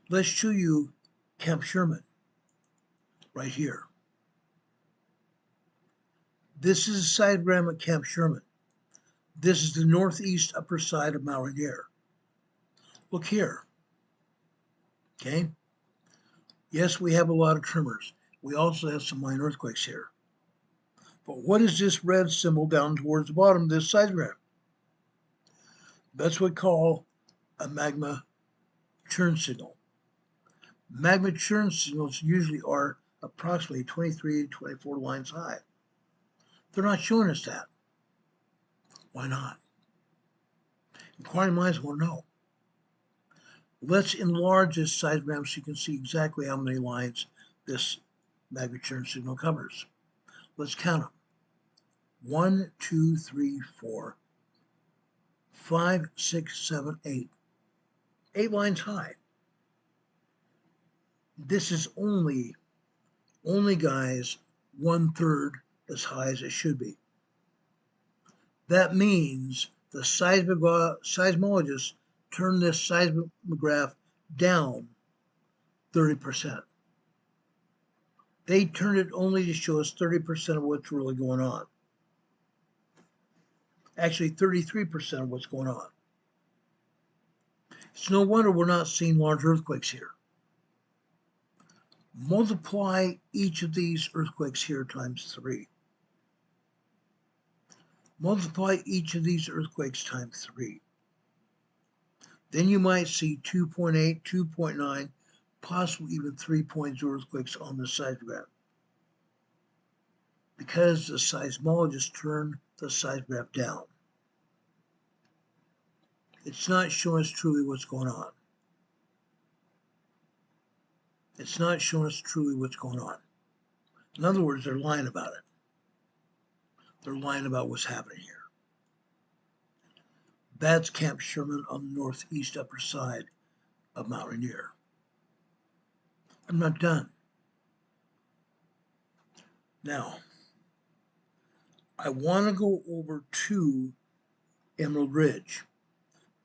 Let's show you Camp Sherman right here. This is a sidegram at Camp Sherman. This is the northeast upper side of Mount Rainier. Look here. Okay. Yes, we have a lot of tremors. We also have some minor earthquakes here. But what is this red symbol down towards the bottom of this sidegram? That's what we call a magma churn signal. Magma churn signals usually are approximately 23 to 24 lines high. They're not showing us that. Why not? Inquiring minds want to know. Let's enlarge this sidegram so you can see exactly how many lines this magma churn signal covers. Let's count them. 1, 2, 3, 4, 5, 6, 7, 8. 8 lines high. This is only guys, 1/3 as high as it should be. That means the seismologists turn this seismograph down 30%. They turned it only to show us 30% of what's really going on. Actually, 33% of what's going on. It's no wonder we're not seeing large earthquakes here. Multiply each of these earthquakes here times 3. Multiply each of these earthquakes times 3. Then you might see 2.8, 2.9, possibly even 3.0 earthquakes on the seismograph. Because the seismologists turn the seismograph down. It's not showing us truly what's going on. It's not showing us truly what's going on. In other words, they're lying about it. They're lying about what's happening here. That's Camp Sherman on the northeast upper side of Mount Rainier. I'm not done. Now, I want to go over to Emerald Ridge.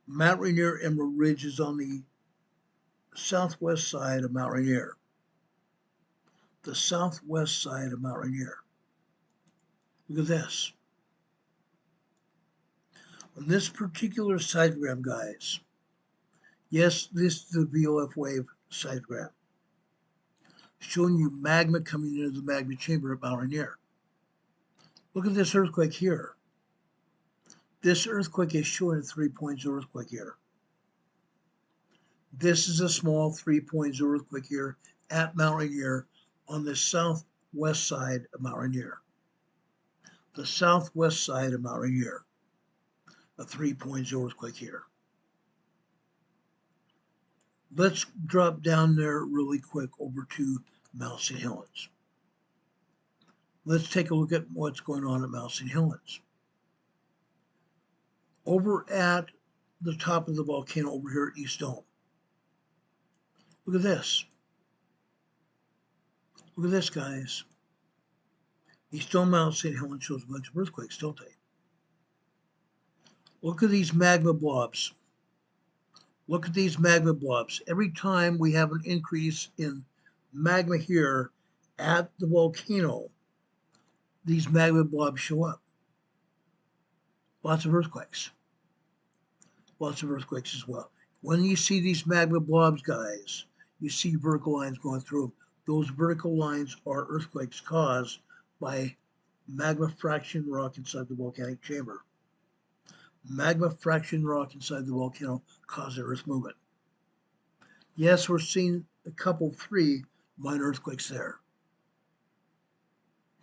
Mount Rainier Emerald Ridge is on the southwest side of Mount Rainier. The southwest side of Mount Rainier. Look at this. On this particular sidegram, guys, yes, this is the VOF wave sidegram, showing you magma coming into the magma chamber at Mount Rainier. Look at this earthquake here. This earthquake is showing a 3.0 earthquake here. This is a small 3.0 earthquake here at Mount Rainier on the southwest side of Mount Rainier. The southwest side of Mount Rainier. A 3.0 earthquake here. Let's drop down there really quick over to Mount St. Helens. Let's take a look at what's going on at Mount St. Helens. Over at the top of the volcano over here at East Dome. Look at this. Look at this, guys. East Dome, Mount St. Helens shows a bunch of earthquakes, don't they? Look at these magma blobs. Look at these magma blobs. Every time we have an increase in magma here at the volcano, these magma blobs show up. Lots of earthquakes. Lots of earthquakes as well. When you see these magma blobs, guys, you see vertical lines going through them. Those vertical lines are earthquakes caused by magma fraction rock inside the volcanic chamber. Magma fraction rock inside the volcano causes earth movement. Yes, we're seeing a couple, 3 minor earthquakes there.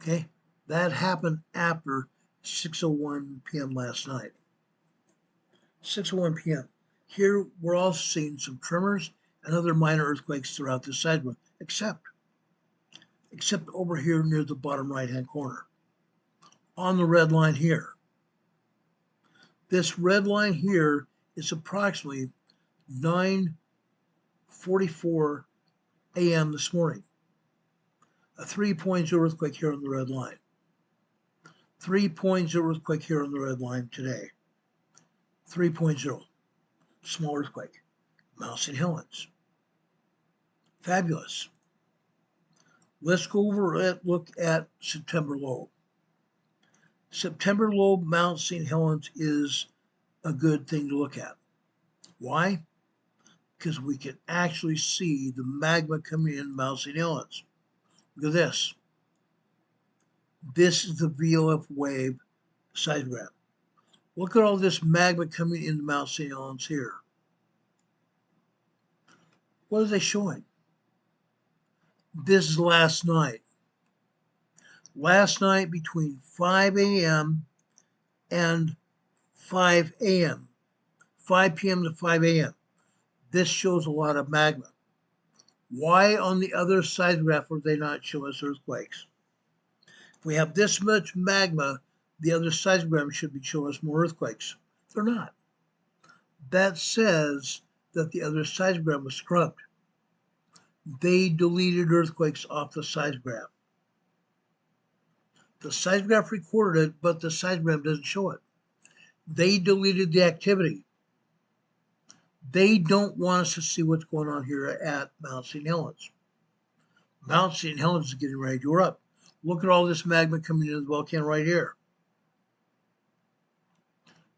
Okay, that happened after 6:01 p.m. last night. 6:01 p.m. Here we're also seeing some tremors and other minor earthquakes throughout the seismic, except over here near the bottom right-hand corner. On the red line here. This red line here is approximately 9:44 a.m. this morning. A 3.0 earthquake here on the red line. 3.0 earthquake here on the red line today. 3.0. Small earthquake. Mount St. Helens. Fabulous. Let's go over and look at September low. September low Mount St. Helens is a good thing to look at. Why? Because we can actually see the magma coming in Mount St. Helens. Look at this. This is the VLF wave seismograph. Look at all this magma coming into Mount St. Helens here. What are they showing? This is last night. Last night between 5 a.m. and 5 a.m. 5 p.m. to 5 a.m. This shows a lot of magma. Why on the other seismograph would they not show us earthquakes? If we have this much magma, the other seismograph should be showing us more earthquakes. They're not. That says that the other seismograph was scrubbed. They deleted earthquakes off the seismograph. The seismograph recorded it, but the seismograph doesn't show it. They deleted the activity. They don't want us to see what's going on here at Mount St. Helens. Mount St. Helens is getting ready to erupt. Look at all this magma coming into the volcano right here.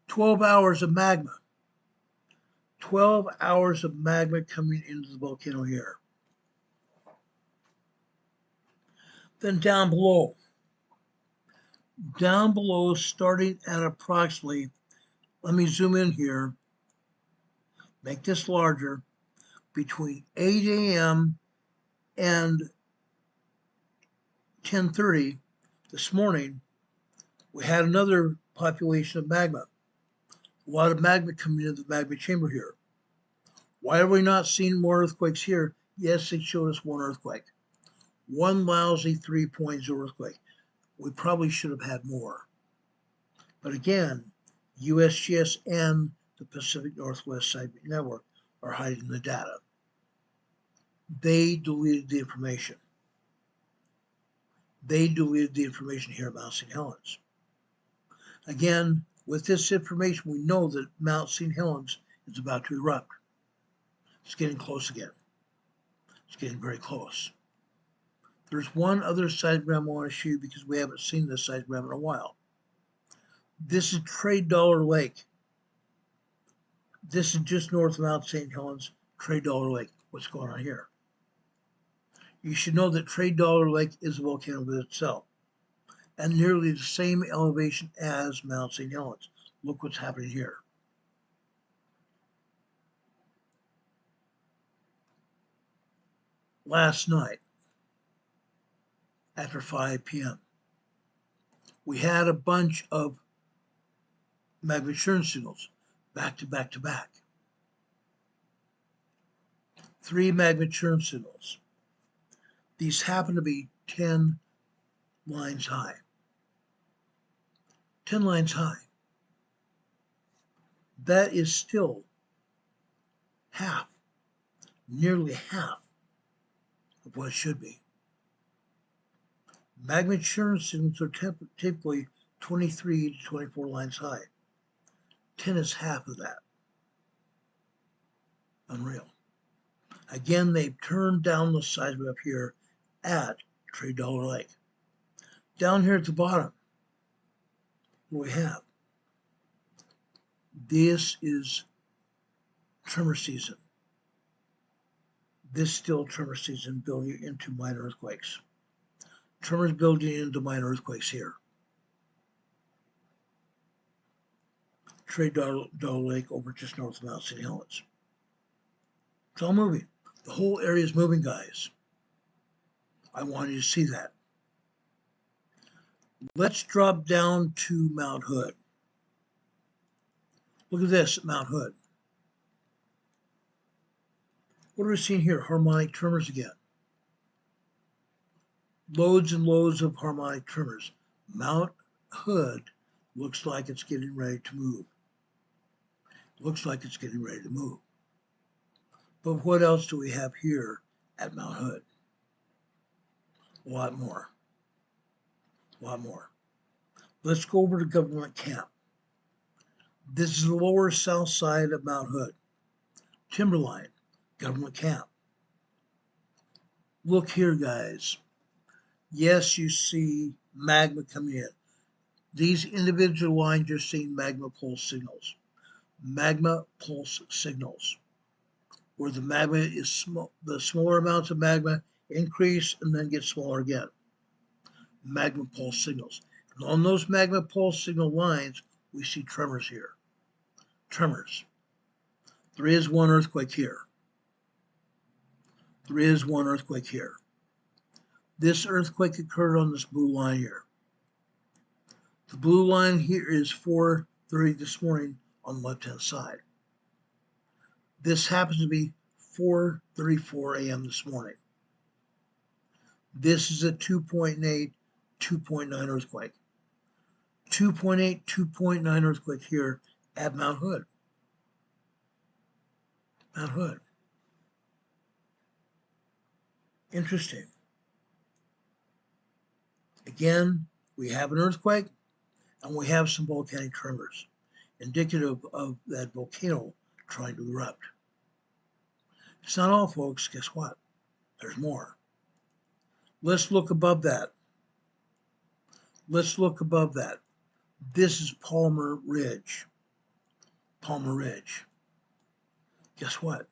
12 hours of magma. 12 hours of magma coming into the volcano here. Then down below, starting at approximately, let me zoom in here, make this larger, between 8 a.m. and 10:30 this morning, we had another population of magma. A lot of magma coming into the magma chamber here. Why are we not seeing more earthquakes here? Yes, they showed us one earthquake. One lousy 3.0 earthquake. We probably should have had more. But again, USGS and the Pacific Northwest Seismic Network are hiding the data. They deleted the information. They deleted the information here about St. Helens. Again, with this information, we know that Mount St. Helens is about to erupt. It's getting close again. It's getting very close. There's one other seismogram I want to show you because we haven't seen this seismogram in a while. This is Trade Dollar Lake. This is just north of Mount St. Helens, Trade Dollar Lake. What's going on here? You should know that Trade Dollar Lake is a volcano with itself and nearly the same elevation as Mount St. Helens. Look what's happening here. Last night, after 5 p.m., we had a bunch of magma churn signals back to back to back. 3 magma churn signals. These happen to be 10 lines high. 10 lines high. That is still half, nearly half of what it should be. Magma churn signals are typically 23 to 24 lines high. 10 is half of that. Unreal. Again, they've turned down the seismic up here at Trade Dollar Lake. Down here at the bottom, what we have, this is tremor season. This still tremor season building into minor earthquakes. Tremors building into minor earthquakes here. Trade Dollar Lake over just north of Mount St. Helens. It's all moving. The whole area is moving, guys. I want you to see that. Let's drop down to Mount Hood. Look at this at Mount Hood. What are we seeing here? Harmonic tremors again. Loads and loads of harmonic tremors. Mount Hood looks like it's getting ready to move. Looks like it's getting ready to move. But what else do we have here at Mount Hood? A lot more. A lot more. Let's go over to Government Camp. This is the lower south side of Mount Hood. Timberline, Government Camp. Look here, guys. Yes, you see magma coming in. These individual lines, you're seeing magma pulse signals. Magma pulse signals. Where the magma is small, the smaller amounts of magma increase and then get smaller again. Magma pulse signals. And on those magma pulse signal lines, we see tremors here. Tremors. There is one earthquake here. There is one earthquake here. This earthquake occurred on this blue line here. The blue line here is 4:30 this morning on the left-hand side. This happens to be 4:34 a.m. this morning. This is a 2.8, 2.9 earthquake. 2.8, 2.9 earthquake here at Mount Hood. Mount Hood. Interesting. Again, we have an earthquake and we have some volcanic tremors, indicative of that volcano trying to erupt. It's not all, folks. Guess what? There's more. Let's look above that. Let's look above that. This is Palmer Ridge. Palmer Ridge. Guess what?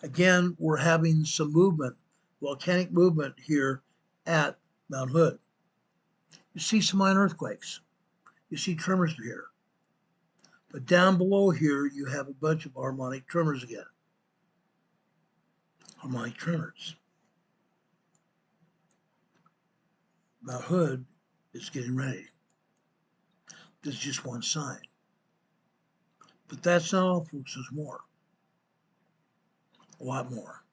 Again, we're having some movement, volcanic movement here at Mount Hood. You see some minor earthquakes. You see tremors here. But down below here, you have a bunch of harmonic tremors again. Harmonic tremors. Mount Hood is getting ready. This is just one sign. But that's not all, folks. There's more. A lot more.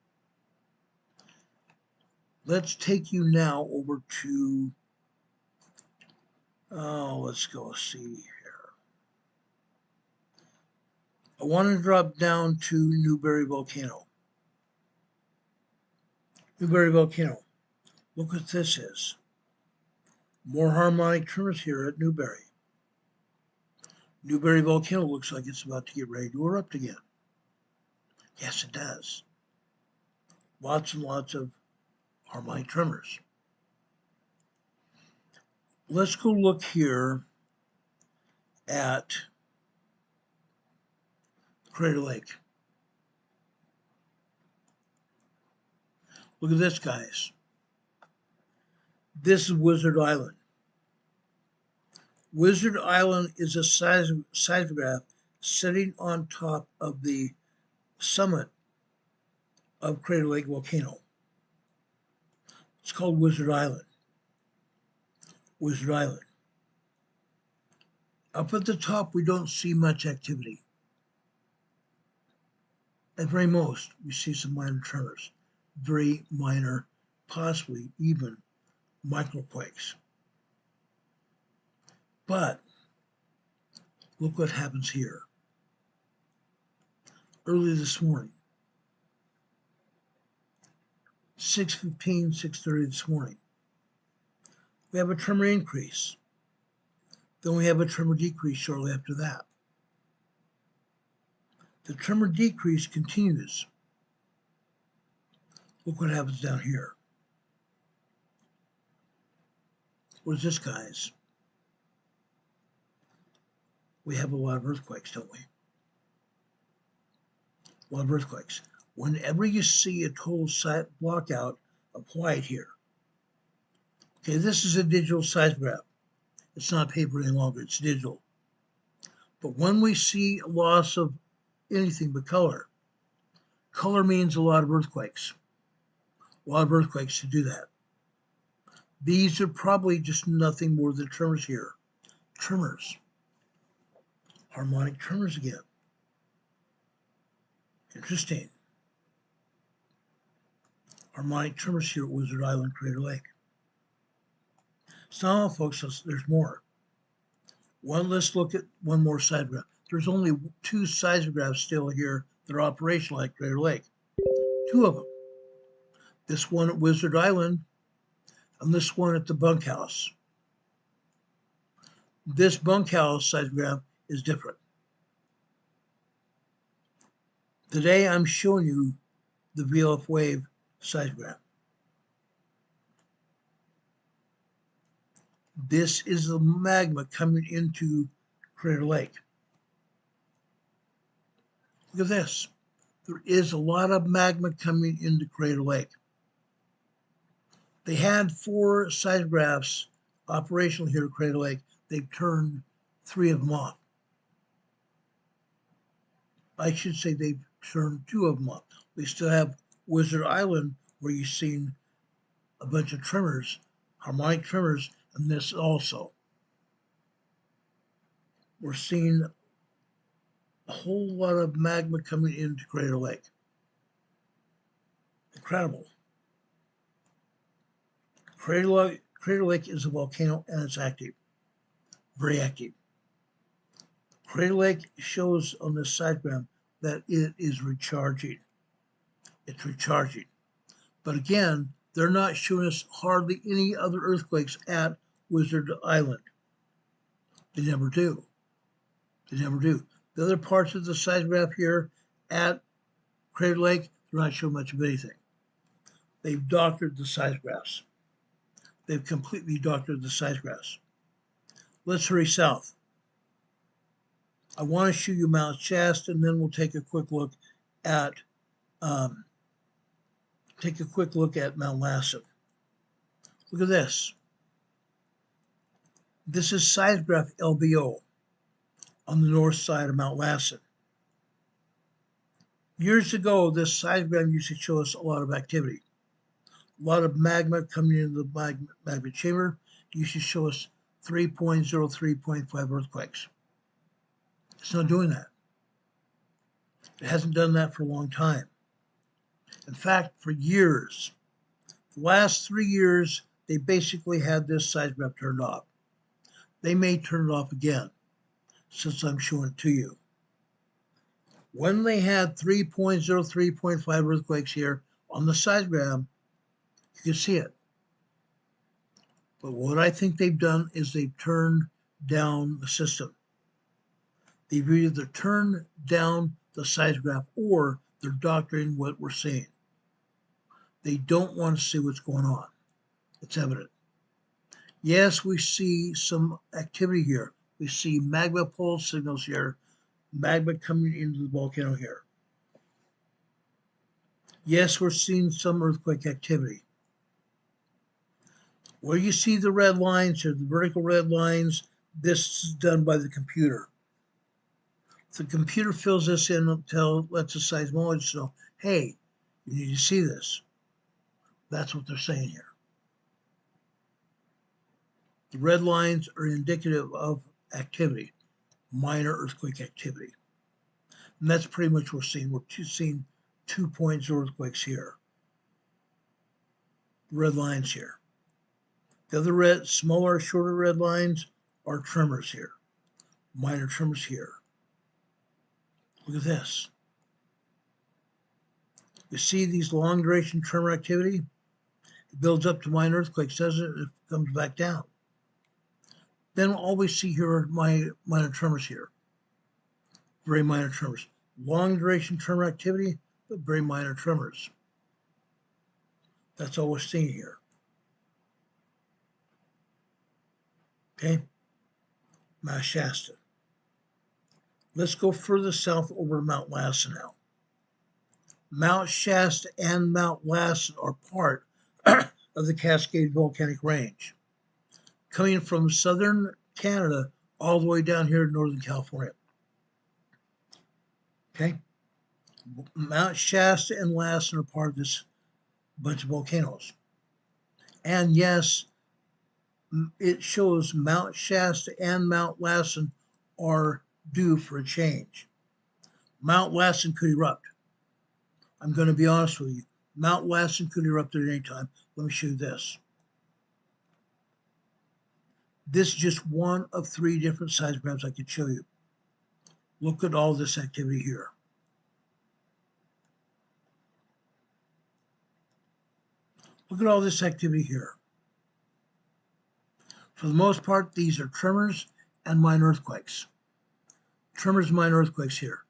Let's take you now over to, let's go see here. I want to drop down to Newberry Volcano. Newberry Volcano. Look what this is. More harmonic tremors here at Newberry. Newberry Volcano looks like it's about to get ready to erupt again. Yes, it does. Lots and lots of harmonic tremors. Let's go look here at Crater Lake. Look at this, guys. This is Wizard Island. Wizard Island is a seismograph sitting on top of the summit of Crater Lake Volcano. It's called Wizard Island. Wizard Island. Up at the top, we don't see much activity. At very most, we see some minor tremors. Very minor, possibly even microquakes. But look what happens here. Early this morning, 6:15, 6:30 this morning, we have a tremor increase. Then we have a tremor decrease shortly after that. The tremor decrease continues. Look what happens down here. What's this, guys? We have a lot of earthquakes, don't we? A lot of earthquakes. Whenever you see a total block out of white here, okay, this is a digital seismograph. It's not paper any longer, it's digital. But when we see a loss of anything but color, color means a lot of earthquakes. A lot of earthquakes to do that. These are probably just nothing more than tremors here. Tremors. Harmonic tremors again. Interesting. Harmonic tremors here at Wizard Island, Crater Lake. It's not all, folks. There's more. Let's look at one more seismograph. There's only 2 seismographs still here that are operational at Crater Lake. 2 of them. This one at Wizard Island and this one at the bunkhouse. This bunkhouse seismograph is different. Today I'm showing you the VLF wave seismograph. This is the magma coming into Crater Lake. Look at this. There is a lot of magma coming into Crater Lake. They had 4 seismographs operational here at Crater Lake. They've turned 3 of them off. I should say they've turned 2 of them off. We still have Wizard Island, where you've seen a bunch of tremors, harmonic tremors, and this also. We're seeing a whole lot of magma coming into Crater Lake. Incredible. Crater Lake is a volcano and it's active, very active. Crater Lake shows on this seismogram that it is recharging. It's recharging. But again, they're not showing us hardly any other earthquakes at Wizard Island. They never do. They never do. The other parts of the seismograph here at Crater Lake, they're not showing much of anything. They've doctored the seismographs. They've completely doctored the seismographs. Let's hurry south. I want to show you Mount Shasta, and then we'll take a quick look at Mount Lassen. Look at this. This is seismograph LBO on the north side of Mount Lassen. Years ago, this seismograph used to show us a lot of activity. A lot of magma coming into the magma chamber. It used to show us 3.0, 3.5 earthquakes. It's not doing that. It hasn't done that for a long time. In fact, for years, the last 3 years, they basically had this seismograph turned off. They may turn it off again, since I'm showing it to you. When they had 3.0, 3.5 earthquakes here on the seismograph, you can see it. But what I think they've done is they've turned down the system. They've either turned down the seismograph or they're doctoring what we're seeing. They don't want to see what's going on. It's evident. Yes, we see some activity here. We see magma pulse signals here, magma coming into the volcano here. Yes, we're seeing some earthquake activity. Where you see the red lines here, the vertical red lines, this is done by the computer. The computer fills this in until it lets the seismologist know, hey, you need to see this. That's what they're saying here. The red lines are indicative of activity, minor earthquake activity. And that's pretty much what we're seeing. We're seeing 2.0 earthquakes here. The red lines here. The other red, smaller, shorter red lines are tremors here. Minor tremors here. Look at this. You see these long duration tremor activity? It builds up to minor earthquakes, doesn't it? It comes back down. Then all we see here are minor tremors here. Very minor tremors. Long duration tremor activity, but very minor tremors. That's all we're seeing here. Okay? Mount Shasta. Let's go further south over to Mount Lassen now. Mount Shasta and Mount Lassen are part of the Cascade volcanic range, coming from southern Canada all the way down here to Northern California. Okay? Mount Shasta and Lassen are part of this bunch of volcanoes. And yes, it shows Mount Shasta and Mount Lassen are due for a change. Mount Lassen could erupt. I'm going to be honest with you. Mount Lassen could erupt at any time. Let me show you this. This is just one of 3 different seismographs I could show you. Look at all this activity here. Look at all this activity here. For the most part, these are tremors and minor earthquakes. Tremors and minor earthquakes here.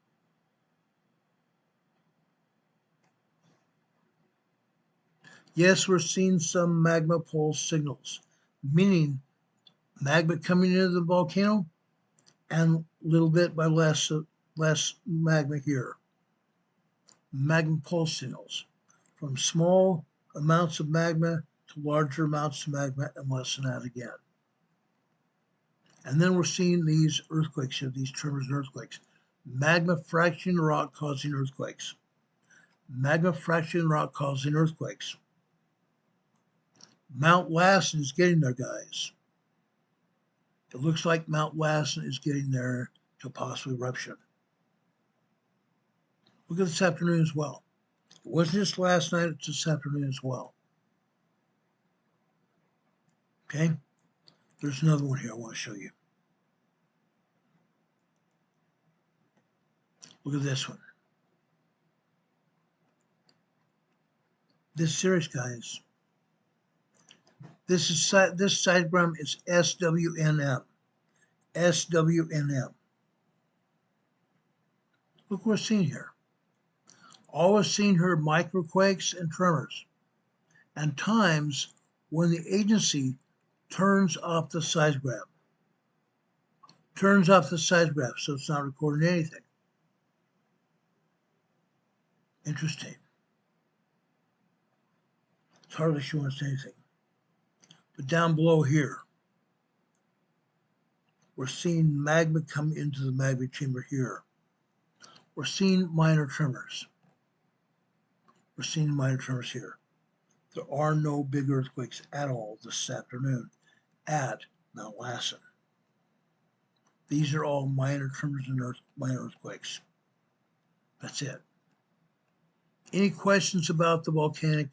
Yes, we're seeing some magma pulse signals, meaning magma coming into the volcano and a little bit by less magma here. Magma pulse signals from small amounts of magma to larger amounts of magma and less than that again. And then we're seeing these earthquakes here, these tremors and earthquakes. Magma fracturing the rock causing earthquakes. Magma fracturing the rock causing earthquakes. Mount Lassen is getting there, guys. It looks like Mount Lassen is getting there to possible eruption. Look at this afternoon as well. It wasn't just last night, it's this afternoon as well. Okay? There's another one here I want to show you. Look at this one. This series, guys. This seismogram is SWNM. SWNM. Look what we're seeing here. All we're seeing here are microquakes and tremors, and times when the agency turns off the seismograph. Turns off the seismograph, so it's not recording anything. Interesting. It's hardly showing us anything. But down below here, we're seeing magma come into the magma chamber here. We're seeing minor tremors. We're seeing minor tremors here. There are no big earthquakes at all this afternoon at Mount Lassen. These are all minor tremors and minor earthquakes. That's it. Any questions about the volcanoes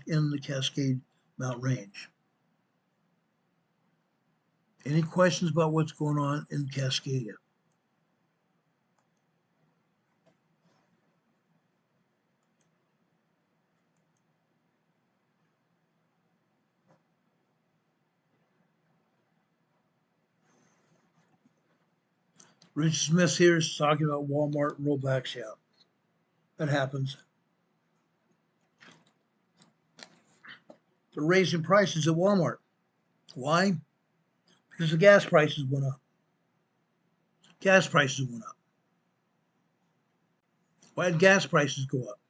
in the Cascade Mountain Range? Any questions about what's going on in Cascadia? Rich Smith here is talking about Walmart and rollbacks. Yeah, that happens. They're raising prices at Walmart. Why? Because the gas prices went up. Gas prices went up. Why did gas prices go up?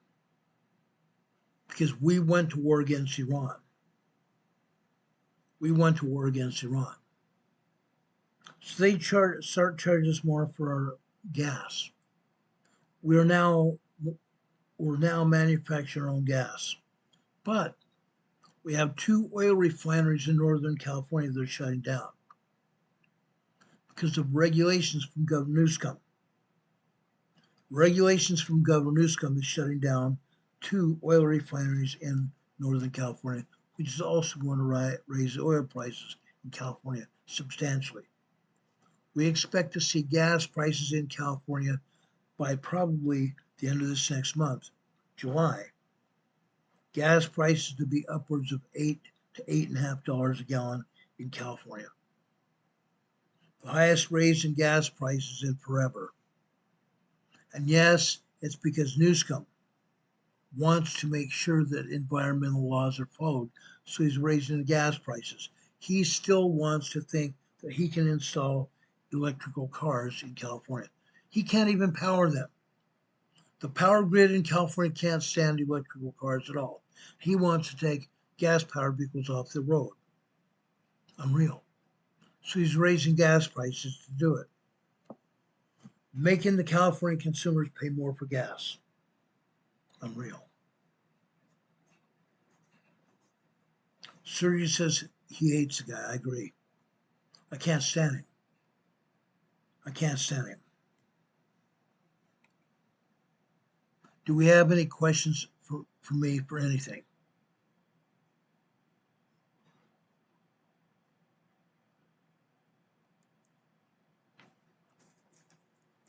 Because we went to war against Iran. We went to war against Iran. So they start charging us more for our gas. We're now manufacturing our own gas. But we have 2 oil refineries in Northern California that are shutting down because of regulations from Governor Newsom. Regulations from Governor Newsom is shutting down 2 oil refineries in Northern California, which is also going to raise oil prices in California substantially. We expect to see gas prices in California by probably the end of this next month, July. Gas prices to be upwards of $8 to $8.50 a gallon in California. The highest raise in gas prices in forever. And yes, it's because Newsom wants to make sure that environmental laws are followed, so he's raising the gas prices. He still wants to think that he can install electrical cars in California. He can't even power them. The power grid in California can't stand electrical cars at all. He wants to take gas-powered vehicles off the road. Unreal. So he's raising gas prices to do it, making the California consumers pay more for gas. Unreal. Sergey says He hates the guy, I agree. I can't stand him. I can't stand him. Do we have any questions for me for anything?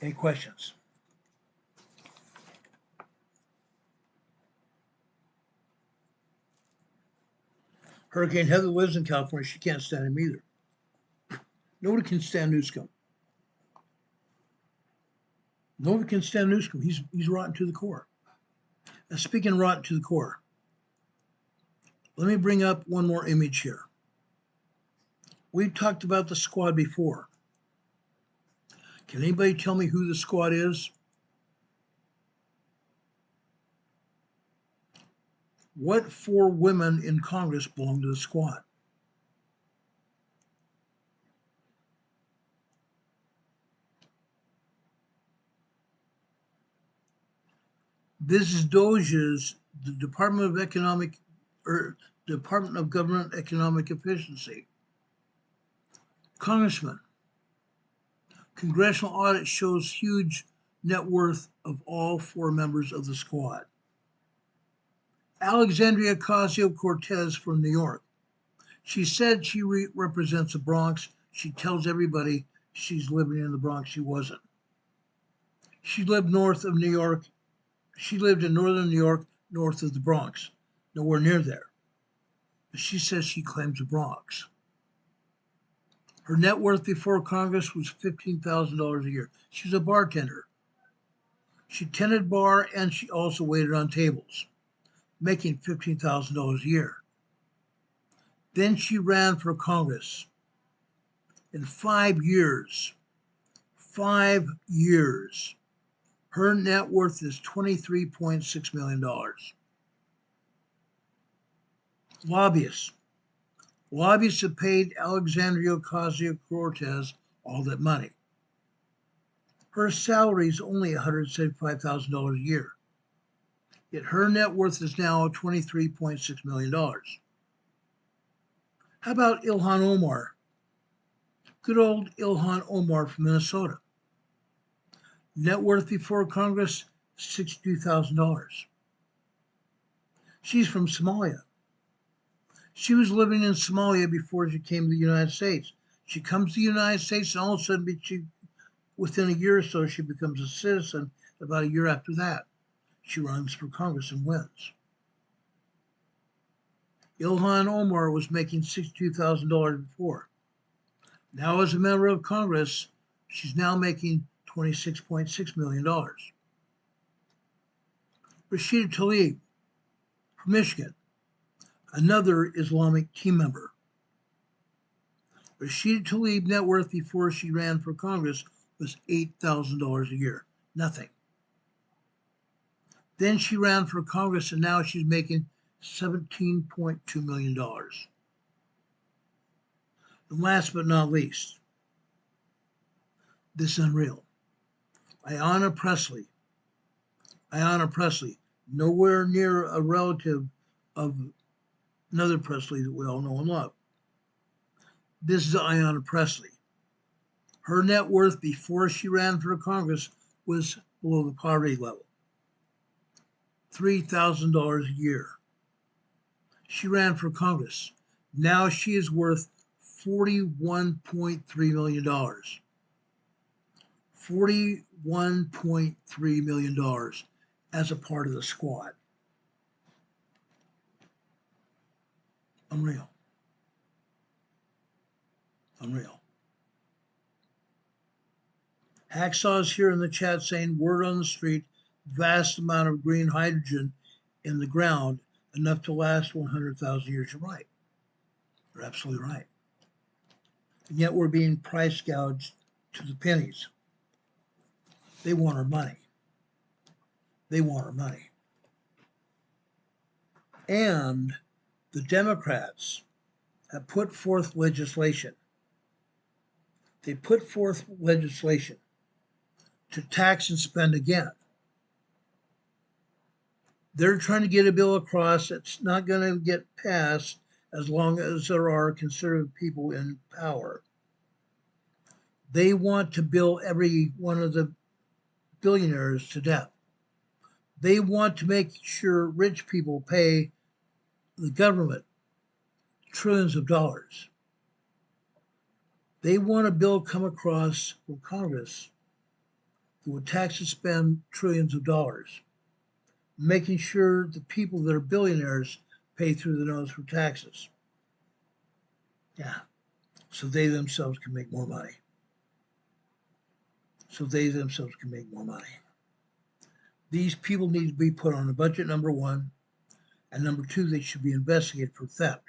Any questions? Hurricane Heather lives in California. She can't stand him either. Nobody can stand Newsome. Nobody can stand Newsome. He's rotten to the core. And speaking of rotten to the core, let me bring up one more image here. We've talked about the squad before. Can anybody tell me who the squad is? What 4 women in Congress belong to the squad? This is DOGE's, the Department of Government Economic Efficiency. Congressman, congressional audit shows huge net worth of all 4 members of the squad. Alexandria Ocasio-Cortez from New York. She said she represents the Bronx. She tells everybody she's living in the Bronx. She wasn't. She lived north of New York. She lived in northern New York, north of the Bronx, nowhere near there. But she says she claims the Bronx. Her net worth before Congress was $15,000 a year. She was a bartender. She tended bar and she also waited on tables, making $15,000 a year. Then she ran for Congress. In 5 years, her net worth is $23.6 million. Lobbyists have paid Alexandria Ocasio-Cortez all that money. Her salary is only $175,000 a year. Yet her net worth is now $23.6 million. How about Ilhan Omar? Good old Ilhan Omar from Minnesota. Net worth before Congress, $62,000. She's from Somalia. She was living in Somalia before she came to the United States. She comes to the United States and all of a sudden, within a year or so, she becomes a citizen. About a year after that, she runs for Congress and wins. Ilhan Omar was making $62,000 before. Now as a member of Congress, she's now making $26.6 million. Rashida Tlaib from Michigan, another Islamic team member. Rashida Tlaib's net worth before she ran for Congress was $8,000 a year, nothing. Then she ran for Congress and now she's making $17.2 million. And last but not least, this is unreal. Ayanna Pressley, nowhere near a relative of another Pressley that we all know and love. This is Ayanna Pressley. Her net worth before she ran for Congress was below the poverty level, $3,000 a year. She ran for Congress. Now she is worth $41.3 million. $41.3 million as a part of the squad. Unreal. Hacksaw's here in the chat saying, word on the street, vast amount of green hydrogen in the ground, enough to last 100,000 years. You're right. You're absolutely right. And yet we're being price gouged to the pennies. They want our money. And the Democrats have put forth legislation. They put forth legislation to tax and spend again. They're trying to get a bill across that's not going to get passed as long as there are conservative people in power. They want to bill every one of the billionaires to death. They want to make sure rich people pay the government trillions of dollars. They want a bill come across from Congress that would tax and spend trillions of dollars, making sure the people that are billionaires pay through the nose for taxes. Yeah, so they themselves can make more money. These people need to be put on a budget, number one, and number two, they should be investigated for theft.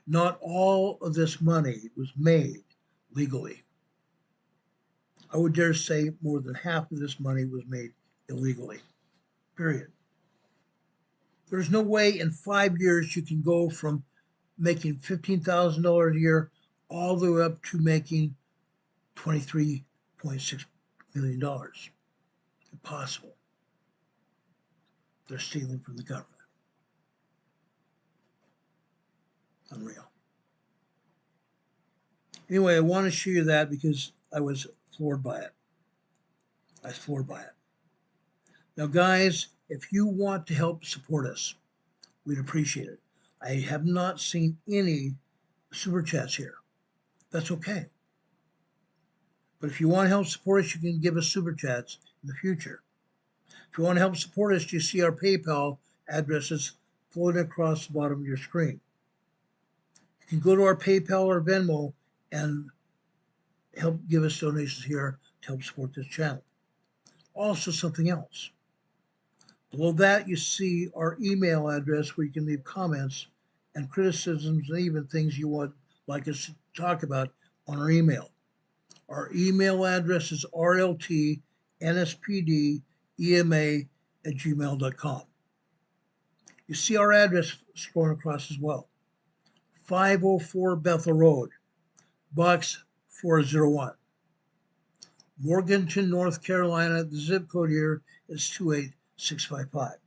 Not all of this money was made legally. I would dare say more than half of this money was made illegally, period. There's no way in 5 years you can go from making $15,000 a year all the way up to making $23.6 million. Impossible. They're stealing from the government. Unreal. Anyway, I want to show you that because I was floored by it. Now, guys, if you want to help support us, we'd appreciate it. I have not seen any super chats here. That's okay. But if you want to help support us, you can give us super chats in the future. If you want to help support us, you see our PayPal addresses floating across the bottom of your screen. You can go to our PayPal or Venmo and help give us donations here to help support this channel. Also, something else. Below that, you see our email address where you can leave comments and criticisms and even things you would like us to talk about on our email. Our email address is rltnspdema@gmail.com. You see our address scrolling across as well. 504 Bethel Road, Box 401. Morganton, North Carolina. The zip code here is 28655.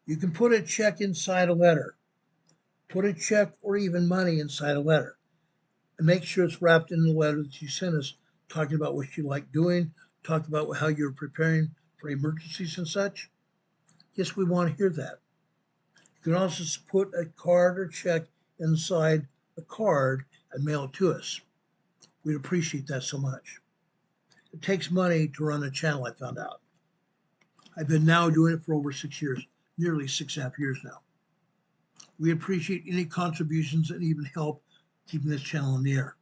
You can put a check inside a letter. Put a check or even money inside a letter. And make sure it's wrapped in the letter that you sent us, talking about what you like doing, talking about how you're preparing for emergencies and such. Yes, we want to hear that. You can also put a card or check inside a card and mail it to us. We'd appreciate that so much. It takes money to run a channel, I found out. I've been now doing it for over 6 years, nearly 6.5 years now. We appreciate any contributions and even help keeping this channel in the air.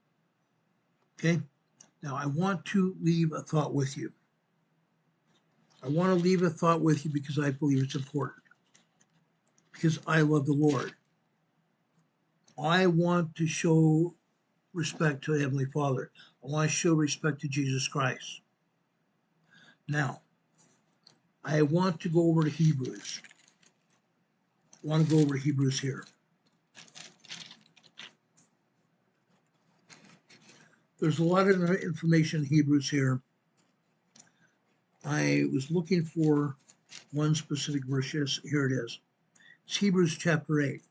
Okay? Now, I want to leave a thought with you. Because I believe it's important. Because I love the Lord. I want to show respect to the Heavenly Father. I want to show respect to Jesus Christ. Now, I want to go over to Hebrews. Here. There's a lot of information in Hebrews here. I was looking for one specific verse. Yes, here it is. It's Hebrews chapter 8.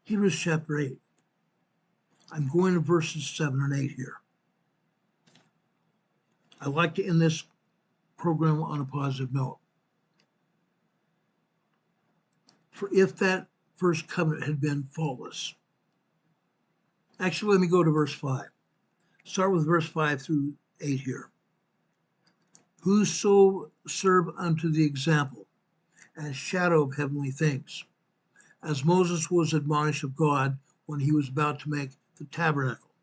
Hebrews chapter 8. I'm going to verses 7 and 8 here. I like to end this program on a positive note. For if that first covenant had been faultless. Actually, let me go to verse 5. Start with verse 5 through 8 here. Whoso serve unto the example and shadow of heavenly things, as Moses was admonished of God when he was about to make the tabernacle.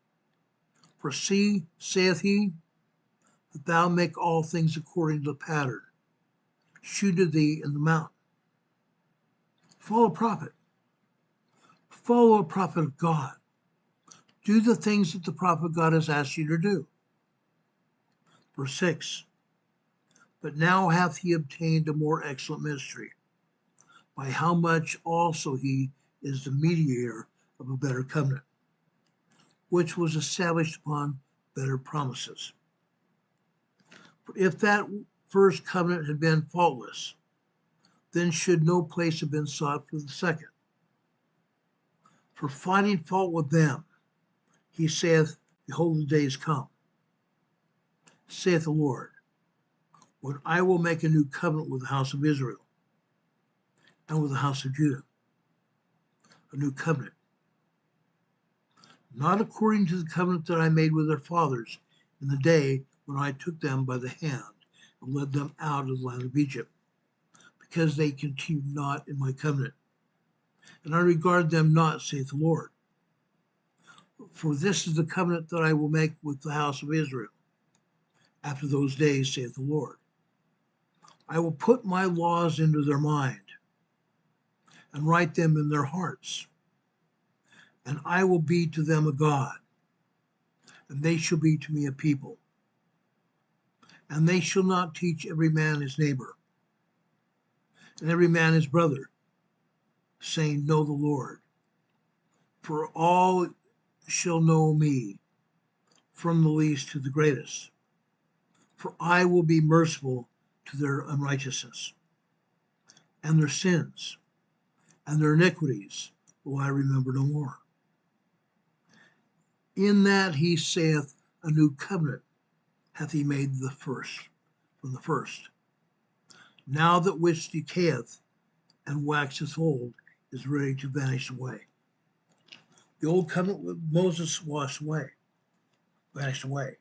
For see, saith he, that thou make all things according to the pattern shewed to thee in the mountain. Follow a prophet. Follow a prophet of God. Do the things that the prophet of God has asked you to do. Verse 6. But now hath he obtained a more excellent ministry, by how much also he is the mediator of a better covenant, which was established upon better promises. For if that first covenant had been faultless, then should no place have been sought for the second. For finding fault with them, he saith, behold, the days come, saith the Lord, when I will make a new covenant with the house of Israel and with the house of Judah, a new covenant, not according to the covenant that I made with their fathers in the day when I took them by the hand and led them out of the land of Egypt, because they continued not in my covenant, and I regard them not, saith the Lord. For this is the covenant that I will make with the house of Israel after those days, saith the Lord. I will put my laws into their mind and write them in their hearts, and I will be to them a God, and they shall be to me a people. And they shall not teach every man his neighbor, and every man his brother, saying, know the Lord. For all shall know me, from the least to the greatest. For I will be merciful to their unrighteousness, and their sins, and their iniquities will I remember no more. In that he saith, a new covenant hath he made the first, from the first. Now that which decayeth and waxeth old is ready to vanish away. The old covenant with Moses vanished away.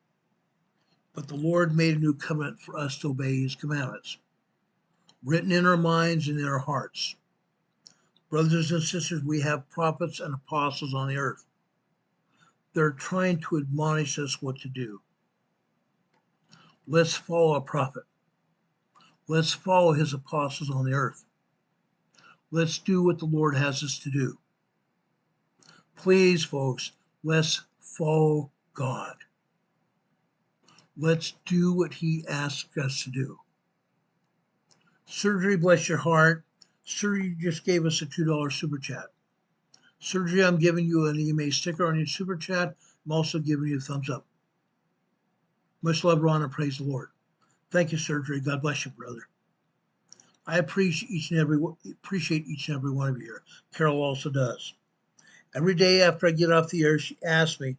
But the Lord made a new covenant for us to obey his commandments, written in our minds and in our hearts. Brothers and sisters, we have prophets and apostles on the earth. They're trying to admonish us what to do. Let's follow a prophet. Let's follow his apostles on the earth. Let's do what the Lord has us to do. Please, folks, let's follow God. Let's do what he asks us to do. Surgery, bless your heart. Surgery just gave us a $2 super chat. Surgery, I'm giving you an EMA sticker on your super chat. I'm also giving you a thumbs up. Much love, Ron, and praise the Lord. Thank you, Surgery. God bless you, brother. I appreciate each and every one of you here. Carol also does. Every day after I get off the air, she asks me,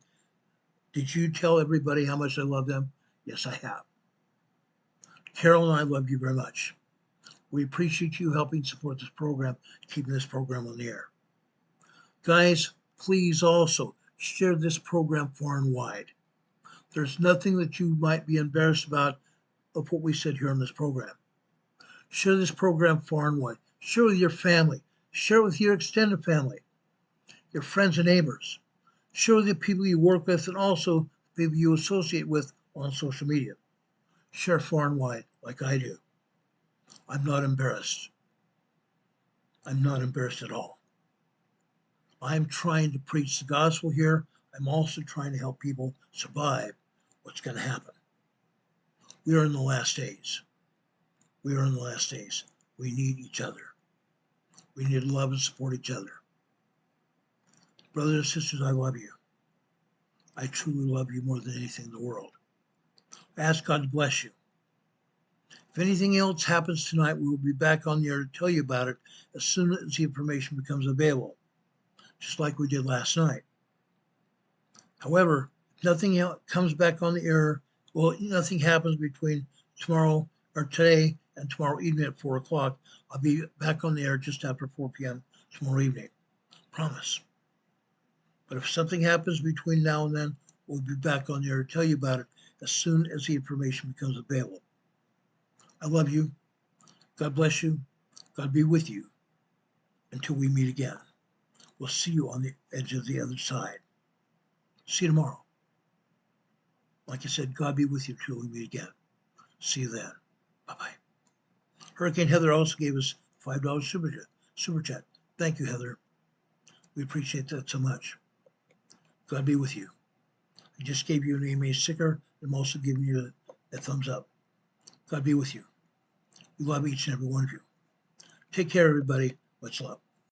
did you tell everybody how much I love them? Yes, I have. Carol and I love you very much. We appreciate you helping support this program, keeping this program on the air. Guys, please also share this program far and wide. There's nothing that you might be embarrassed about of what we said here on this program. Share this program far and wide. Share with your family. Share with your extended family, your friends and neighbors. Share with the people you work with and also the people you associate with on social media. Share far and wide like I do. I'm not embarrassed. I'm not embarrassed at all. I'm trying to preach the gospel here. I'm also trying to help people survive what's going to happen. We are in the last days. We are in the last days. We need each other. We need to love and support each other. Brothers and sisters, I love you. I truly love you more than anything in the world. I ask God to bless you. If anything else happens tonight, we will be back on the air to tell you about it as soon as the information becomes available, just like we did last night. However, if nothing else comes back on the air, well, nothing happens between tomorrow or today and tomorrow evening at 4 o'clock, I'll be back on the air just after 4 p.m. tomorrow evening. Promise. But if something happens between now and then, we'll be back on the air to tell you about it as soon as the information becomes available. I love you. God bless you. God be with you until we meet again. We'll see you on the edge of the other side. See you tomorrow. Like I said, God be with you until we meet again. See you then. Bye-bye. Hurricane Heather also gave us $5 super chat. Thank you, Heather. We appreciate that so much. God be with you. I just gave you an EMA sticker. I'm also giving you a thumbs up. God be with you. We love each and every one of you. Take care, everybody. Much love.